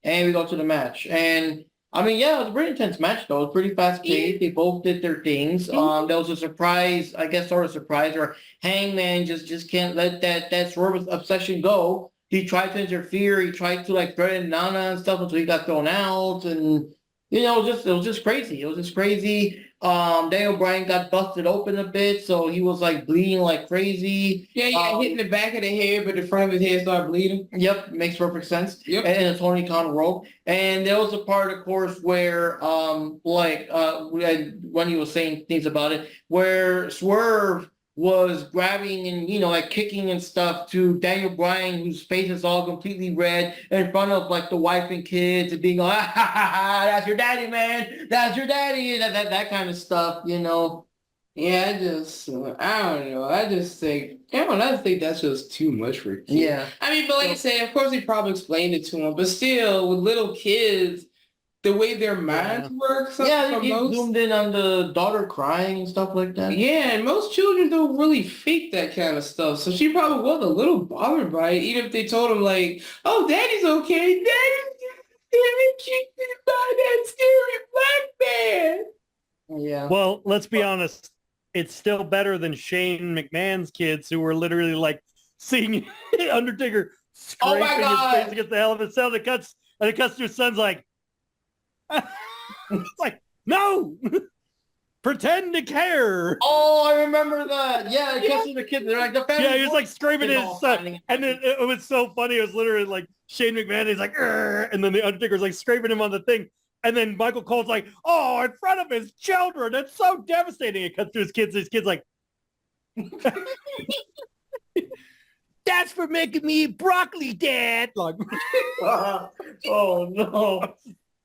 And we go to the match. And I mean, yeah, it was a pretty intense match, though. It was pretty fast-paced. They both did their things. There was a surprise, I guess, sort of surprise, where Hangman just can't let that Swerve obsession go. He tried to interfere. He tried to like threaten Nana and stuff until he got thrown out. And you know, it was just crazy. It was just crazy. Daniel Bryan got busted open a bit, so he was like bleeding like crazy. Yeah, he got hit in the back of the head, but the front of his head started bleeding. Yep, makes perfect sense. Yep. And a Tony Khan rope. And there was a part, of course, where when he was saying things about it, where Swerve was grabbing and, you know, like kicking and stuff to Daniel Bryan, whose face is all completely red, in front of like the wife and kids, and being like, that's your daddy, man. That's your daddy. That kind of stuff, you know. Yeah, I don't know. I think that's just too much for kids. Yeah. I mean, but like I say, of course, they probably explained it to him, but still, with little kids, the way their minds work. Yeah, he zoomed in on the daughter crying and stuff like that. Yeah, and most children don't really fake that kind of stuff. So she probably was a little bothered by it, even if they told him like, "Oh, Daddy's okay. Daddy's kicked me by that scary black man." Yeah. Well, let's be honest. It's still better than Shane McMahon's kids who were literally like seeing Undertaker scraping his face against the hell of a cell. And it cuts to his son's like, it's like, no, pretend to care. Oh, I remember that. Yeah, it cuts to the kid. They're like the family. Yeah, he was like screaming his son, and then it was so funny. It was literally like Shane McMahon. He's like, "Arr!" And then the Undertaker's like scraping him on the thing. And then Michael Cole's like, oh, in front of his children. It's so devastating. It cuts to his kids. His kid's like, that's for making me eat broccoli, Dad. Like, oh, no.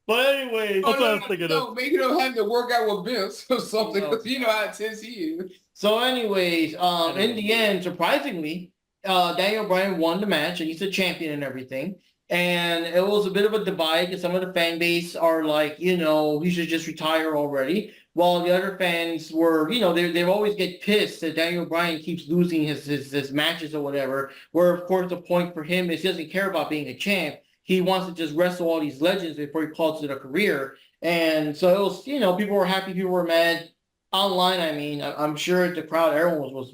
But anyways. That's what I was thinking of. Maybe don't have to work out with Vince or something, because you know how intense he is. So anyways, in the end, surprisingly, Daniel Bryan won the match, and he's the champion and everything. And it was a bit of a divide because some of the fan base are like, you know, he should just retire already. While the other fans were, you know, they always get pissed that Daniel Bryan keeps losing his matches or whatever. Where, of course, the point for him is he doesn't care about being a champ. He wants to just wrestle all these legends before he calls it a career. And so it was, people were happy, people were mad. Online, I mean, I'm sure the crowd, everyone was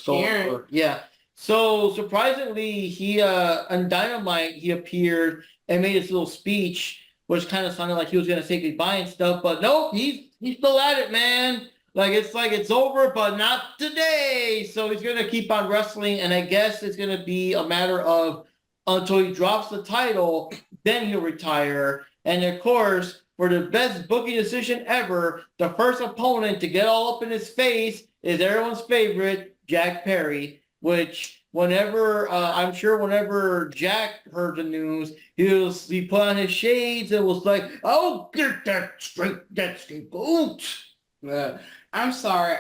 so Cheering. yeah. So surprisingly, he on Dynamite he appeared and made his little speech, which kind of sounded like he was gonna say goodbye and stuff, but nope, he's still at it, man. Like it's over, but not today. So he's gonna keep on wrestling, and I guess it's gonna be a matter of until he drops the title, then he'll retire. And of course, for the best booking decision ever, the first opponent to get all up in his face is everyone's favorite, Jack Perry, which I'm sure whenever Jack heard the news, he put on his shades and was like, "I'll get that scapegoat." Yeah. I'm sorry.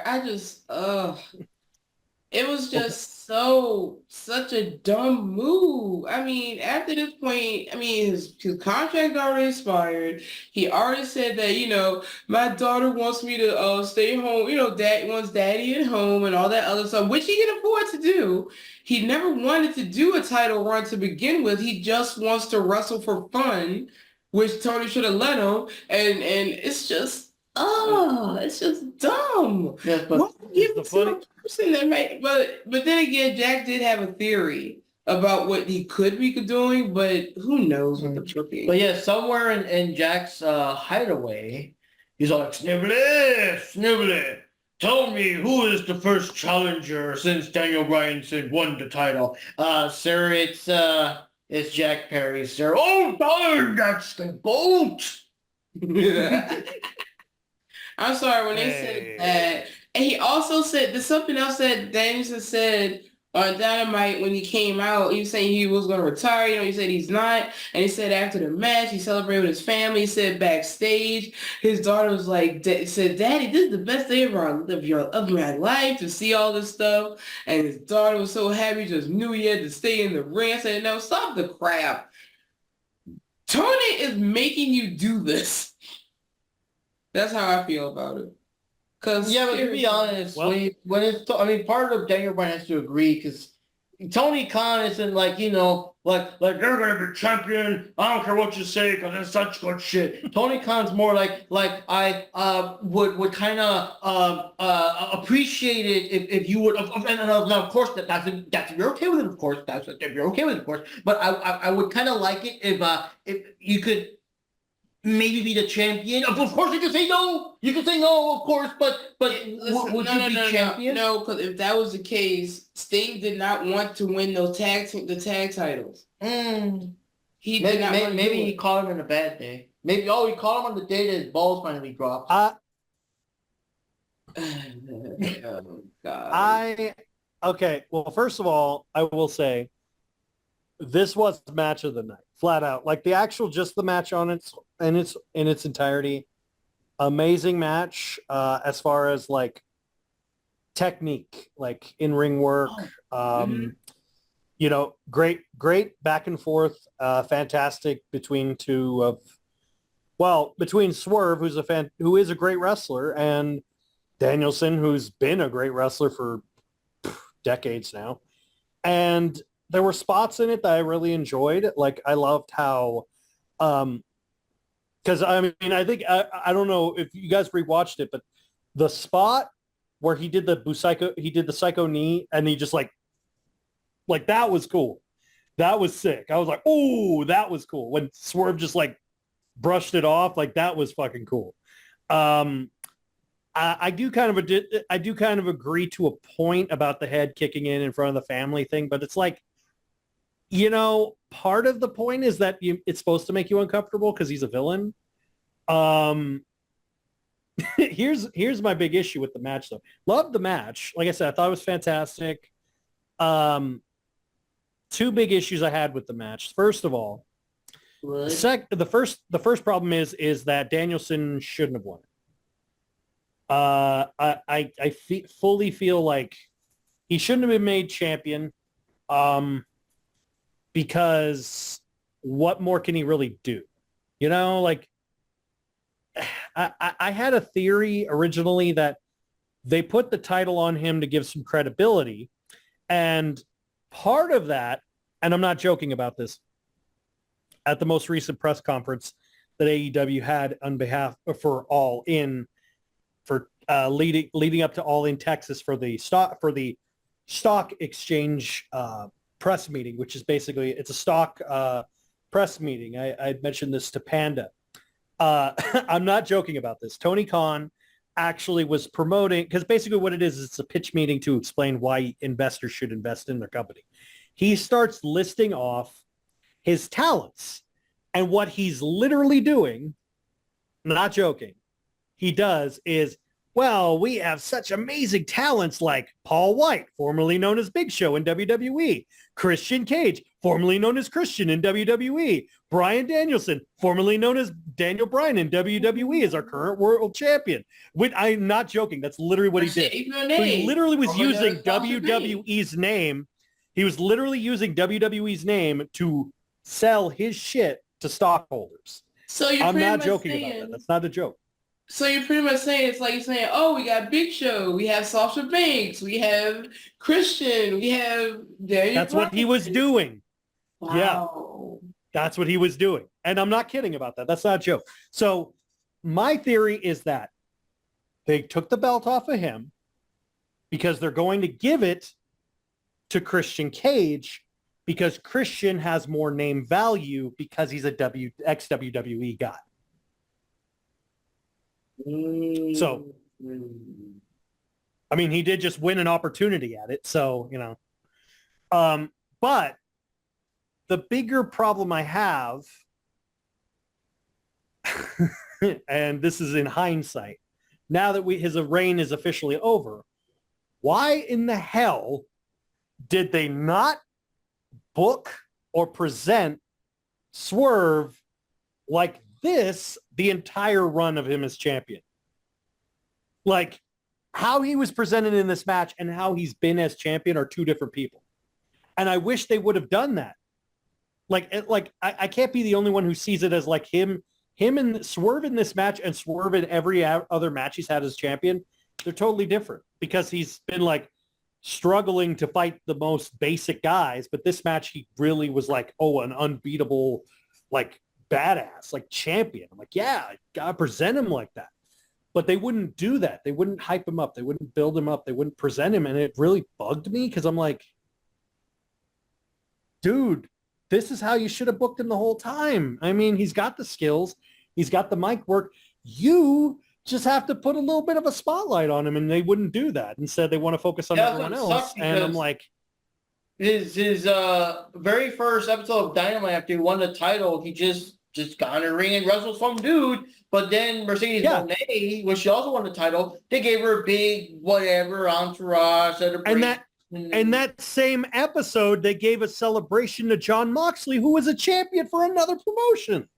It was just such a dumb move. I mean, after this point, I mean, his contract already expired. He already said that, my daughter wants me to stay home. Dad wants daddy at home and all that other stuff, which he can afford to do. He never wanted to do a title run to begin with. He just wants to wrestle for fun, which Tony should have let him. And it's just, it's just dumb. Yes, but Why give the it to funny- a person that might, but then again, Jack did have a theory about what he could be doing, but who knows what the truth is. But yeah, somewhere in Jack's hideaway, he's like, "Snibbly, Snibbly, tell me who is the first challenger since Daniel Bryan won the title?" Sir, it's Jack Perry, sir. "Oh, darn, that's the goat." I'm sorry when they said that. And he also said there's something else that Danielson said on Dynamite when he came out. He was saying he was going to retire. He said he's not. And he said after the match, he celebrated with his family. He said backstage, his daughter was like, said, "Daddy, this is the best day of my life to see all this stuff." And his daughter was so happy, just knew he had to stay in the ring. I said, "No, stop the crap. Tony is making you do this." That's how I feel about it. Cause Yeah, but to be honest, Well- part of Daniel Bryan has to agree because Tony Khan isn't like like "You're gonna be champion. I don't care what you say because it's such good shit." Tony Khan's more like I would kind of appreciate it if you would, and of course that's if you're okay with it, of course that's if you're okay with it, of course. But I would kind of like it if you could maybe be the champion. Of course, you can say no. You can say no, of course, but Listen, would you be champion? No, because if that was the case, Sting did not want to win those tag titles. He did not want to Maybe do he it. caught him in a bad day. Maybe he caught him on the day that his balls finally dropped. Oh, God. Okay. Well, first of all, I will say this was the match of the night, flat out. Like just the match in its entirety. Amazing match as far as like technique, like in-ring work. Great back and forth, fantastic between between Swerve, who is a great wrestler, and Danielson, who's been a great wrestler for decades now. And there were spots in it that I really enjoyed. Like I loved how, because I think I don't know if you guys rewatched it, but the spot where he did the psycho knee, and he just like that was cool. That was sick. I was like, oh, that was cool. When Swerve just like brushed it off, like that was fucking cool. I do kind of agree to a point about the head kicking in front of the family thing, but it's like, part of the point is that it's supposed to make you uncomfortable because he's a villain. Here's my big issue with the match though. Loved the match. Like I said, I thought it was fantastic. Two big issues I had with the match. First of all, the first problem is that Danielson shouldn't have won it. I fully feel like he shouldn't have been made champion. Because what more can he really do? Like I had a theory originally that they put the title on him to give some credibility. And part of that, and I'm not joking about this, at the most recent press conference, that AEW had on behalf for All In for leading up to All In Texas for the stock exchange press meeting, which is basically it's a stock press meeting. I mentioned this to Panda. I'm not joking about this. Tony Khan actually was promoting, because basically what it is, it's a pitch meeting to explain why investors should invest in their company. He starts listing off his talents, and what he's literally doing, not joking, he does is, well, we have such amazing talents like Paul White, formerly known as Big Show in WWE, Christian Cage, formerly known as Christian in WWE, Bryan Danielson, formerly known as Daniel Bryan in WWE, is our current world champion. I'm not joking. That's literally what he did. So he literally was using WWE's name. He was literally using WWE's name to sell his shit to stockholders. So I'm not joking about that. That's not a joke. So you're pretty much saying, it's like you're saying, oh, we got Big Show, we have Sasha Banks, we have Christian, we have Daniel. That's what he was doing. Wow. Yeah, that's what he was doing. And I'm not kidding about that. That's not a joke. So my theory is that they took the belt off of him because they're going to give it to Christian Cage because Christian has more name value because he's a ex-WWE guy. So, I mean, he did just win an opportunity at it. So, but the bigger problem I have, and this is in hindsight, now that his reign is officially over, why in the hell did they not book or present Swerve like this the entire run of him as champion? Like, how he was presented in this match and how he's been as champion are two different people. And I wish they would have done that. I can't be the only one who sees it as like him and Swerve in this match and Swerve in every other match he's had as champion. They're totally different because he's been like struggling to fight the most basic guys. But this match, he really was like, oh, an unbeatable, like, badass, like champion. I'm like, yeah, I gotta present him like that. But they wouldn't do that. They wouldn't hype him up. They wouldn't build him up. They wouldn't present him. And it really bugged me because I'm like, dude, this is how you should have booked him the whole time. I mean, he's got the skills. He's got the mic work. You just have to put a little bit of a spotlight on him, and they wouldn't do that. Instead, they want to focus on everyone else. And I'm like, his very first episode of Dynamite after he won the title, he just got in the ring and wrestled some dude. But then Mercedes Moné, which she also won the title, they gave her a big whatever entourage. And that same episode, they gave a celebration to Jon Moxley, who was a champion for another promotion.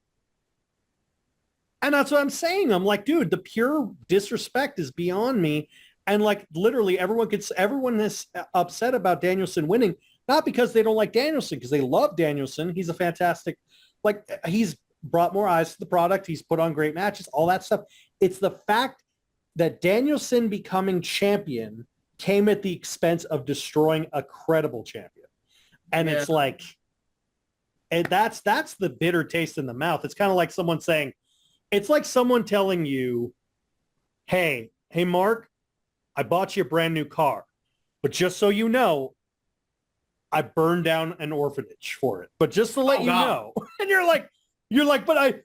And that's what I'm saying. I'm like, dude, the pure disrespect is beyond me. And like literally everyone is upset about Danielson winning, not because they don't like Danielson, because they love Danielson. He's a fantastic, like, he's brought more eyes to the product. He's put on great matches, all that stuff. It's the fact that Danielson becoming champion came at the expense of destroying a credible champion. And it's like, and that's the bitter taste in the mouth. It's kind of like someone saying, it's like someone telling you, hey, Mark, I bought you a brand new car, but just so you know, I burned down an orphanage for it. But just to let you know, and you're like, but I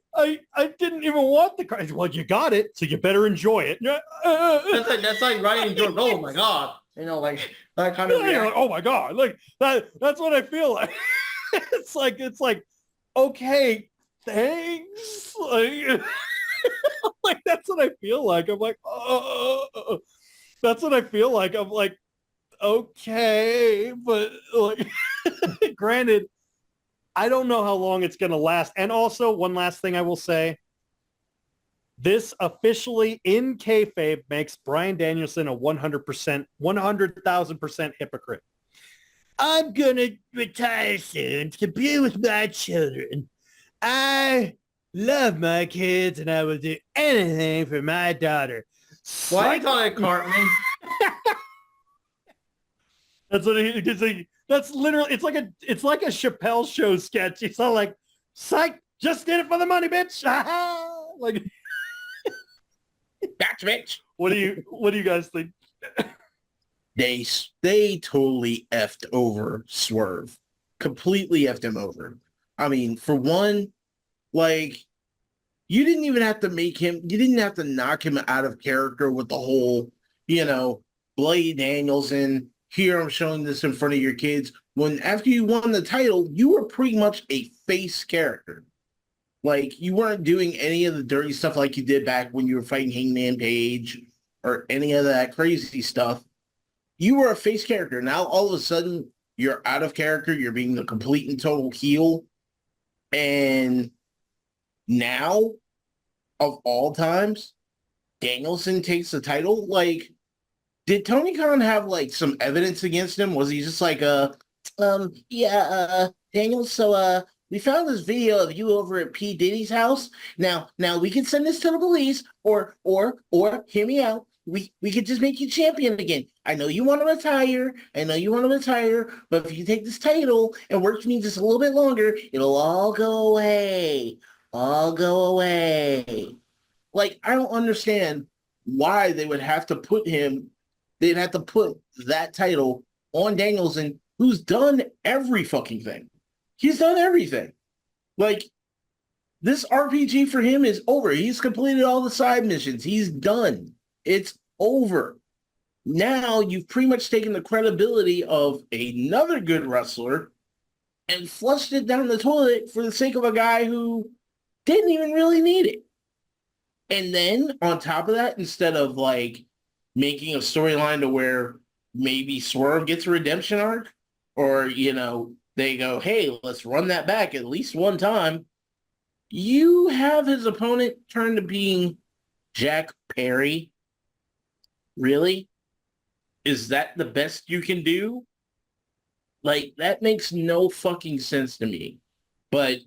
didn't even want the car. Well, you got it, so you better enjoy it. That's like Ryan Jordan. Oh my God, like that kind of. Like, oh my God, like that. That's what I feel like. It's like, okay, thanks. Like that's what I feel like. I'm like, oh, that's what I feel like. I'm like, okay, but like, granted, I don't know how long it's going to last. And also, one last thing I will say, this officially in kayfabe makes Bryan Danielson a 100,000% hypocrite. I'm going to retire soon to be with my children. I love my kids and I will do anything for my daughter. Why do you call it Cartman? That's what that's literally, it's like a Chappelle show sketch. It's all like, psych, Just did it for the money, bitch. Like, That's rich. what do you guys think? They totally effed over Swerve. Completely effed him over. I mean, for one, like, you didn't even have to you didn't have to knock him out of character with the whole, Bryan Danielson, here I'm showing this in front of your kids. When after you won the title, you were pretty much a face character. Like, you weren't doing any of the dirty stuff like you did back when you were fighting Hangman Page or any of that crazy stuff. You were a face character. Now, all of a sudden, you're out of character. You're being the complete and total heel. And now, of all times, Danielson takes the title. Like, did Tony Khan have, like, some evidence against him? Was he just like, Daniel, so, we found this video of you over at P. Diddy's house. Now we can send this to the police, or hear me out. We could just make you champion again. I know you want to retire. But if you take this title and work for me just a little bit longer, it'll all go away. Like, I don't understand why they would have to they'd have to put that title on Danielson, who's done every fucking thing. He's done everything. Like, this RPG for him is over. He's completed all the side missions. He's done. It's over. Now you've pretty much taken the credibility of another good wrestler and flushed it down the toilet for the sake of a guy who didn't even really need it. And then on top of that, instead of like making a storyline to where maybe Swerve gets a redemption arc, or, they go, hey, let's run that back at least one time, you have his opponent turn to being Jack Perry. Really? Is that the best you can do? Like, that makes no fucking sense to me. But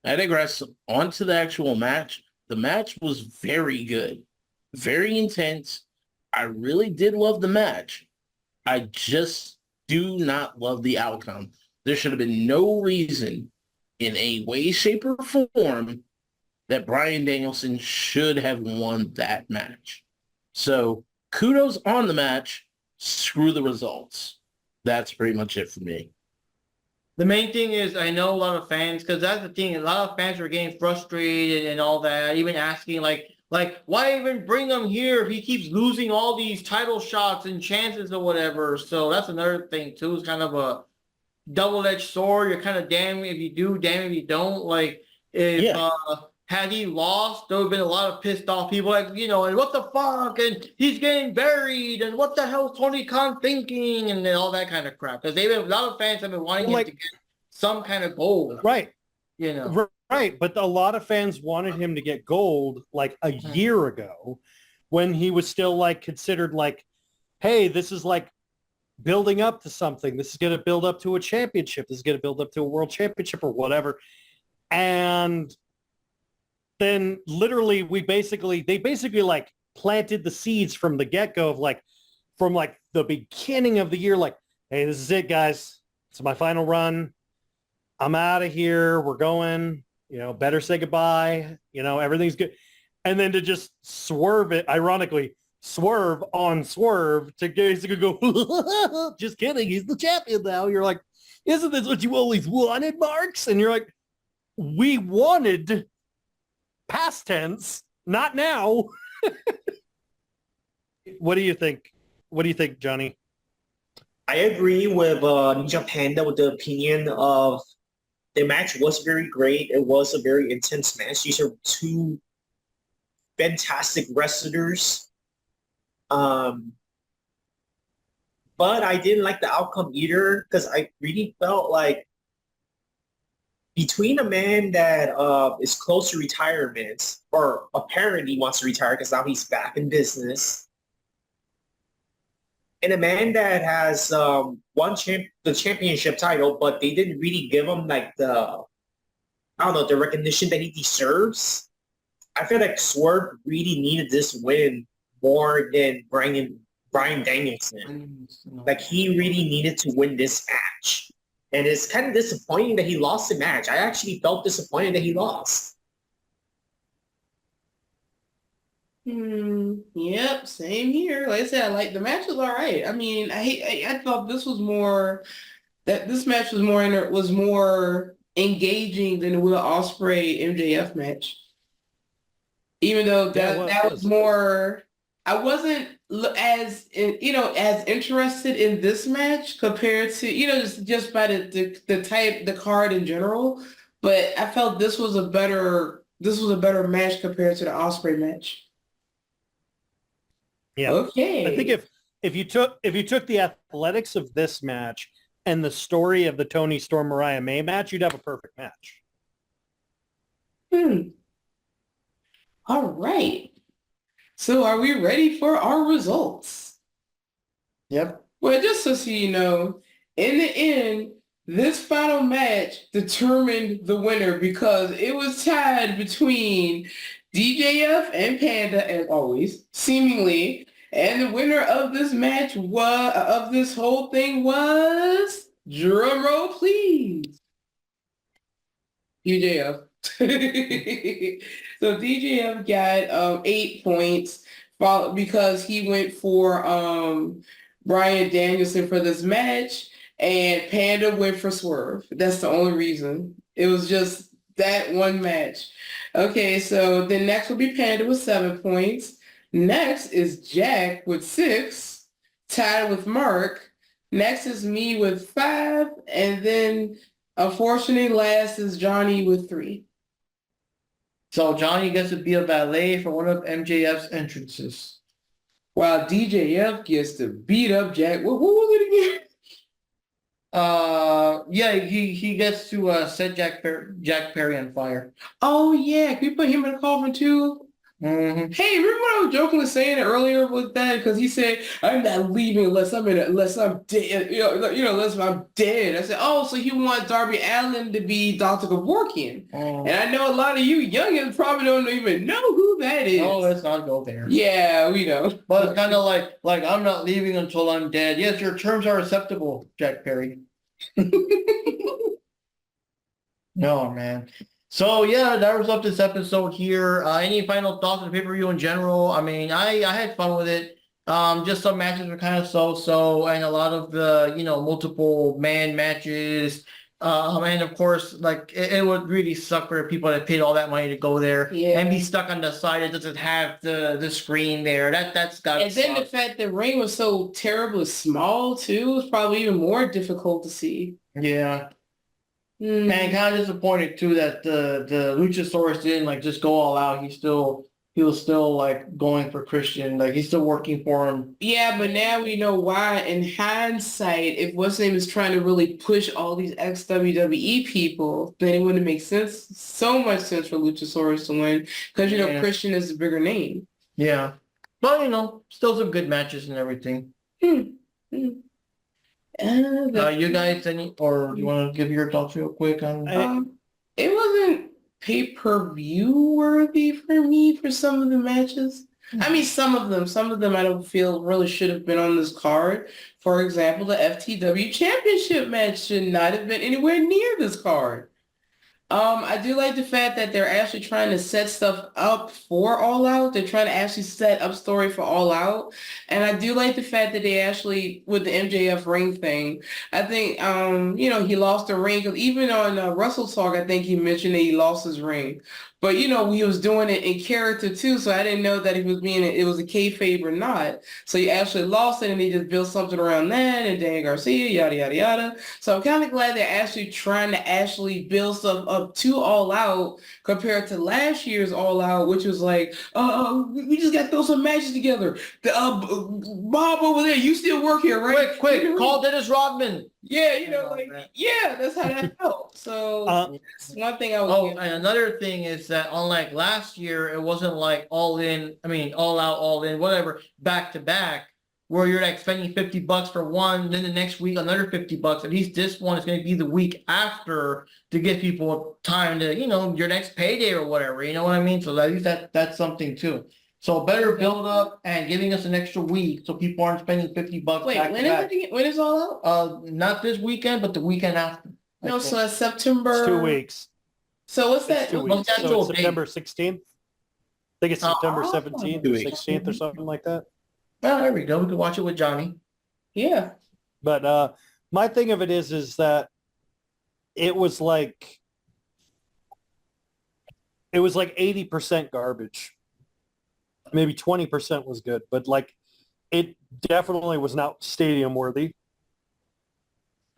I digress. On to the actual match. The match was very good. Very intense. I really did love the match. I just do not love the outcome. There should have been no reason in a way, shape, or form that Bryan Danielson should have won that match. So kudos on the match. Screw the results. That's pretty much it for me. The main thing is, I know a lot of fans, because that's the thing, a lot of fans are getting frustrated and all that, even asking, like, why even bring him here if he keeps losing all these title shots and chances or whatever? So that's another thing, too. It's kind of a double-edged sword. You're kind of damn if you do, damn if you don't. Like, if had he lost, there would have been a lot of pissed off people, like, and what the fuck, and he's getting buried, and what the hell is Tony Khan thinking, and then all that kind of crap. Because a lot of fans have been wanting him to get some kind of gold. Right. Right. But a lot of fans wanted him to get gold like a year ago when he was still like considered like, hey, this is like building up to something. This is going to build up to a championship. This is going to build up to a world championship or whatever. And then literally they basically like planted the seeds from the get-go of like, from like the beginning of the year, like, hey, this is it, guys. It's my final run. I'm out of here. We're going, better say goodbye. Everything's good. And then to just swerve it, ironically, swerve on Swerve to basically go, just kidding. He's the champion now. You're like, isn't this what you always wanted, Marks? And you're like, we wanted past tense, not now. What do you think? What do you think, Johnny? I agree with Ninja Panda with the opinion of the match was very great. It was a very intense match. These are two fantastic wrestlers. But I didn't like the outcome either because I really felt like between a man that is close to retirement or apparently wants to retire because now he's back in business, and a man that has won the championship title, but they didn't really give him like the recognition that he deserves. I feel like Swerve really needed this win more than Bryan Danielson. Like, he really needed to win this match. And it's kind of disappointing that he lost the match. I actually felt disappointed that he lost. Yep, same here. Like I said, like the match was all right. I mean, I thought this was more that this match was more engaging than the Will Ospreay MJF match. Even though that was more, I wasn't as interested in this match compared to just by the card in general. But I felt this was a better match compared to the Ospreay match. Yeah. Okay. I think if you took the athletics of this match and the story of the Tony Storm Mariah May match, you'd have a perfect match. All right. So are we ready for our results? Yep. Well, just so you know, in the end, this final match determined the winner because it was tied between DJF and Panda, as always, seemingly. And the winner of this match of this whole thing was, drum roll please, DJF. So DJF got 8 points because he went for Bryan Danielson for this match, and Panda went for Swerve. That's the only reason. It was just that one match. Okay, so then next will be Panda with 7 points. Next is Jack with 6, tied with Mark. Next is me with 5, and then unfortunately last is Johnny with 3. So Johnny gets to be a valet for one of MJF's entrances. While DJF gets to beat up Jack. What was it again? Yeah, he gets to set Jack Perry on fire. Oh yeah, can we put him in a coffin too? Mm-hmm. Hey, remember what I was jokingly saying earlier with that? Because he said, "I'm not leaving unless I'm dead. Unless I'm dead." I said, "Oh, so he wants Darby Allin to be Dr. Kevorkian." And I know a lot of you youngins probably don't even know who that is. Oh, let's not go there. Yeah, we know. But it's kind of like I'm not leaving until I'm dead. Yes, your terms are acceptable, Jack Perry. No, man. So yeah, that was up this episode here. Any final thoughts on the pay-per-view in general? I mean, I had fun with it. Just some matches were kind of so, and a lot of the multiple man matches. And of course, like it would really suck for people that paid all that money to go there and be stuck on the side that doesn't have the screen there. That's got. And then the fact that ring was so terribly small too was probably even more difficult to see. Yeah. And kind of disappointed too that the Luchasaurus didn't like just go all out. He was still like going for Christian. Like he's still working for him. Yeah, but now we know why. In hindsight, if what's name is trying to really push all these ex-WWE people, then it wouldn't make so much sense for Luchasaurus to win because Christian is a bigger name. Yeah, but still some good matches and everything. You guys, or you want to give your thoughts real quick on? It wasn't pay-per-view worthy for me for some of the matches. I mean, some of them I don't feel really should have been on this card. For example, the FTW Championship match should not have been anywhere near this card. I do like the fact that they're actually trying to set stuff up for All Out. They're trying to actually set up story for All Out. And I do like the fact that they actually, with the MJF ring thing, I think, he lost the ring. Because even on Wrestle Talk, I think he mentioned that he lost his ring. But, he was doing it in character too, so I didn't know that it was a kayfabe or not. So he actually lost it, and he just built something around that, and Dan Garcia, yada, yada, yada. So I'm kind of glad they're actually trying to build stuff up to All Out compared to last year's All Out, which was like, we just got to throw some matches together. Bob over there, you still work here, right? Quick, call Dennis Rodman. Yeah, that's how that felt. So that's one thing I was. And another thing is that unlike last year, it wasn't like all out, all in, whatever, back to back, where you're like spending $50 for one, then the next week another $50. At least this one is going to be the week after to give people time to, your next payday or whatever. You know what I mean? So at least that's something too. So better build up and giving us an extra week so people aren't spending $50 Wait, back when to back. when is all out? Not this weekend, but the weekend after. No, so that's September. It's 2 weeks. So what's It's that? 2 What's weeks. the So actual it's September 16th. I think it's September Oh. 17th or 16th or something like that. Well, there we go. We can watch it with Johnny. Yeah. But my thing of it is that it was like 80% garbage. Maybe 20% was good, but like it definitely was not stadium worthy.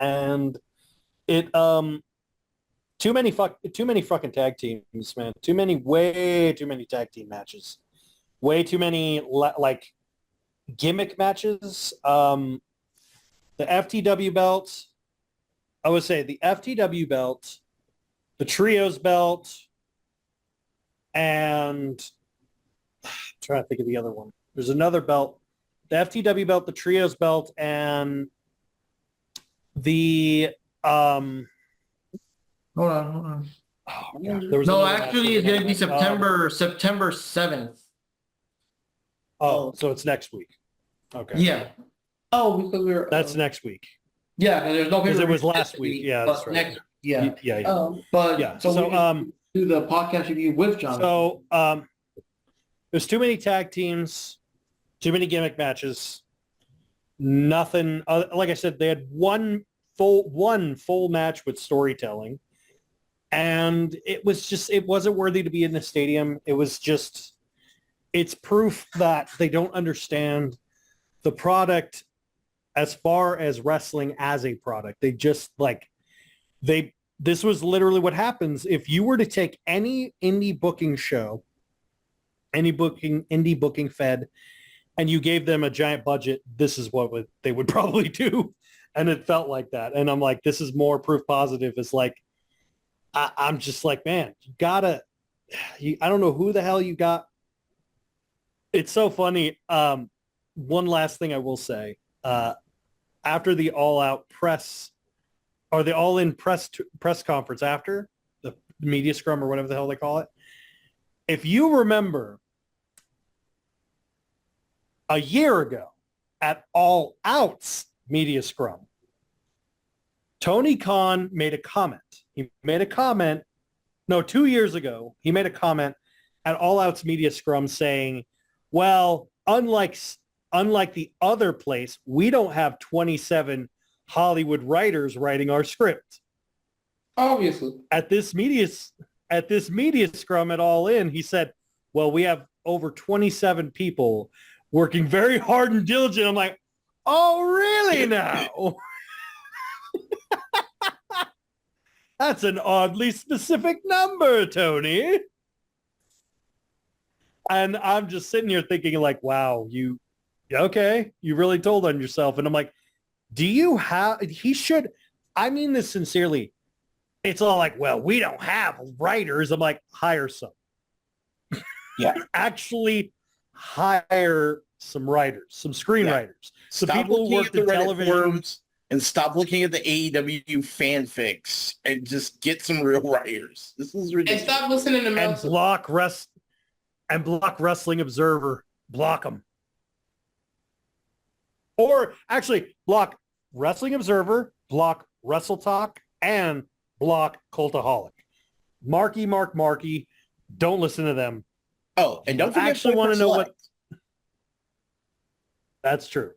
And it too many fucking tag teams, man. Way too many tag team matches. Way too many like gimmick matches. The FTW belt, I would say the FTW belt, the trios belt, and I'm trying to think of the other one. There's another belt, the FTW belt, the trios belt, and the Hold on. oh God, there was No, another match. actually, it's going to be September 7th. So it's next week. Okay. Yeah. Oh, because we're That's next week. Yeah, because there's no Because it was this last week. Yeah, but that's right. next, yeah. Yeah. Oh, But Yeah. so, So we can do the podcast review with Johnny. So there's too many tag teams, too many gimmick matches. Nothing. Like I said, they had one full match with storytelling, and it wasn't worthy to be in the stadium. It was just, it's proof that they don't understand the product as far as wrestling as a product. They just this was literally what happens if you were to take any indie booking show, indie booking fed, and you gave them a giant budget. This is what they would probably do. And it felt like that. And I'm like, this is more proof positive. It's like, I'm just like, man, I don't know who the hell you got. It's so funny. One last thing I will say, after the all-out press or the all-in press conference after the media scrum or whatever the hell they call it, if you remember a year ago at All Out's media scrum, Tony Khan made a comment. He made a comment, 2 years ago, he made a comment at All Out's media scrum saying, well, unlike the other place, we don't have 27 Hollywood writers writing our script. obviously. At this media scrum at All In, he said, well, we have over 27 people working very hard and diligent. I'm like, oh, really now? That's an oddly specific number, Tony. And I'm just sitting here thinking like, wow, you really told on yourself. And I'm like, I mean this sincerely. It's all like, well, we don't have writers. I'm like, hire some. Yeah. Actually hire some writers, some screenwriters. Some Stop people who looking worked at the in Reddit television. forums and stop looking at the AEW fanfics and just get some real writers. This is And ridiculous. stop listening to And Meltzer. block Wrestling Observer. Block them. Or actually block Wrestling Observer, block Wrestle Talk, and block Cultaholic. Marky. Don't listen to them. Oh, and don't forget actually want to know Select. what. That's true.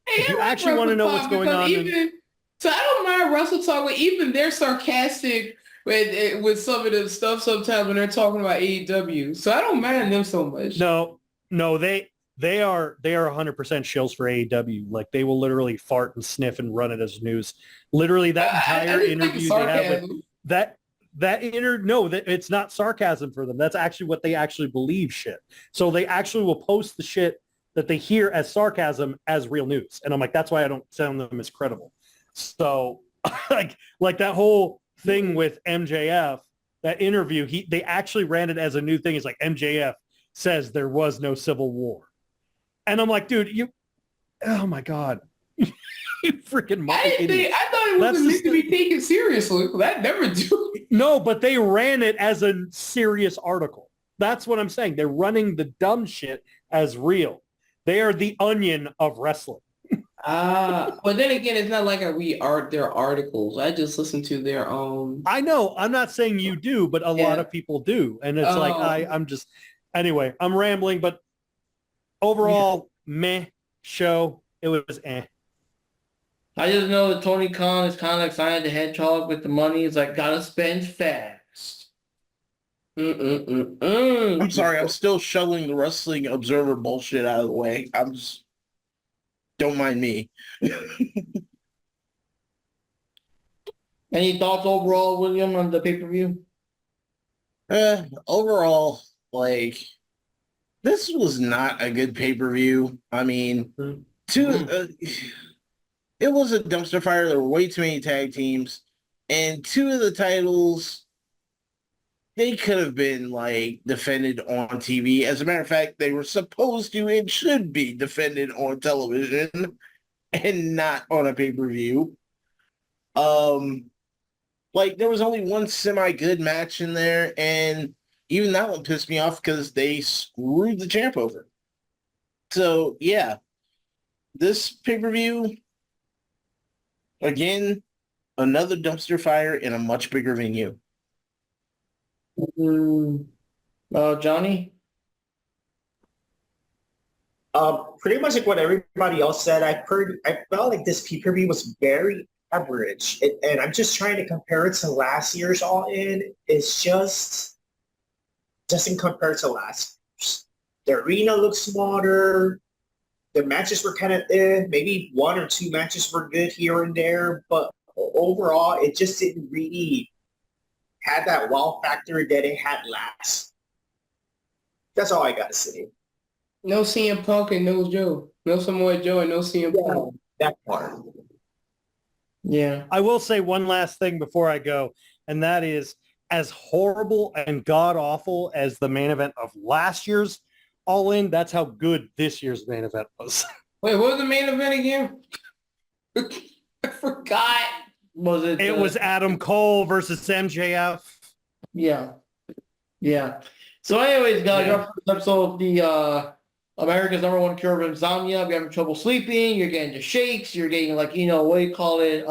Hey, If you I like actually want to Wrestle know what's Talk going because on, so I don't mind Russell Talk, but even they're sarcastic with some of the stuff sometimes when they're talking about AEW. So I don't mind them so much. no, they are 100% shills for AEW. Like they will literally fart and sniff and run it as news. Literally that entire interview they have with it's not sarcasm for them. That's actually what they actually believe shit. So they actually will post the shit that they hear as sarcasm as real news. And I'm like, that's why I don't sound them as credible. So like that whole thing with MJF, that interview, they actually ran it as a new thing. It's like MJF says there was no civil war. And I'm like, dude, oh my God. You freaking I thought it wasn't meant to be taken seriously. That never do. No, but they ran it as a serious article. That's what I'm saying. They're running the dumb shit as real. They are the Onion of wrestling. But then again, it's not like I read their articles. I just listen to their own. I know. I'm not saying you do, but a lot of people do. And it's like, I'm just, anyway, I'm rambling, but overall, meh show. It was eh. I just know that Tony Khan is kind of like Sonic the Hedgehog with the money. It's like, gotta spend fast. I'm sorry, I'm still shoveling the Wrestling Observer bullshit out of the way. I'm just, don't mind me. Any thoughts overall, William, on the pay-per-view? Overall, like, this was not a good pay-per-view. I mean, it was a dumpster fire. There were way too many tag teams. And two of the titles, they could have been, like, defended on TV. As a matter of fact, they were supposed to and should be defended on television and not on a pay-per-view. Like, there was only one semi-good match in there, and even that one pissed me off because they screwed the champ over. So, yeah. This pay-per-view, again, another dumpster fire in a much bigger venue. Johnny? Pretty much like what everybody else said. I felt like this pay-per-view was very average, and I'm just trying to compare it to last year's All In. It's just in compared to last year's. The arena looks smaller. The matches were kind of maybe one or two matches were good here and there, but overall, it just didn't really have that wow factor that it had last. That's all I got to say. No CM Punk and no Joe. No Samoa Joe and no CM Punk. That part. Yeah. I will say one last thing before I go, and that is, as horrible and god-awful as the main event of last year's All In, that's how good this year's main event was. Wait, what was the main event again? I forgot. Was it? It was Adam Cole versus MJF. Yeah. Yeah. So anyways, guys, our first episode of the America's #1 cure of insomnia. If you're having trouble sleeping, you're getting the shakes, you're getting like, what do you call it?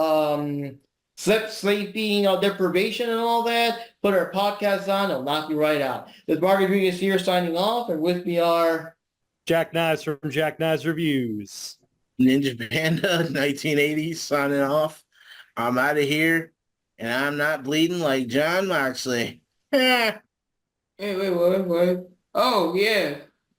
Sleeping deprivation and all that. Put our podcast on, it'll knock you right out. This Mark Rodriguez here signing off, and with me are Jack Knives from Jack Knives Reviews. Ninja Panda 1980 signing off. I'm out of here, and I'm not bleeding like John Moxley. Hey, wait, what? Oh, yeah.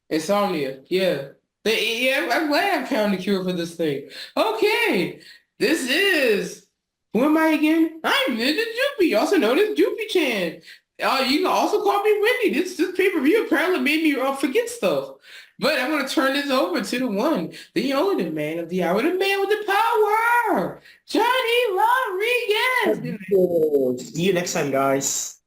Insomnia. Yeah. I'm glad I found the cure for this thing. Okay. This is... Who am I again? I'm Ninja Jupi, also known as Jupi-chan. You can also call me Wendy. This pay-per-view apparently made me forget stuff. But I'm going to turn this over to the one, the only, the man of the hour, the man with the power, Johnny Rodriguez. See you next time, guys.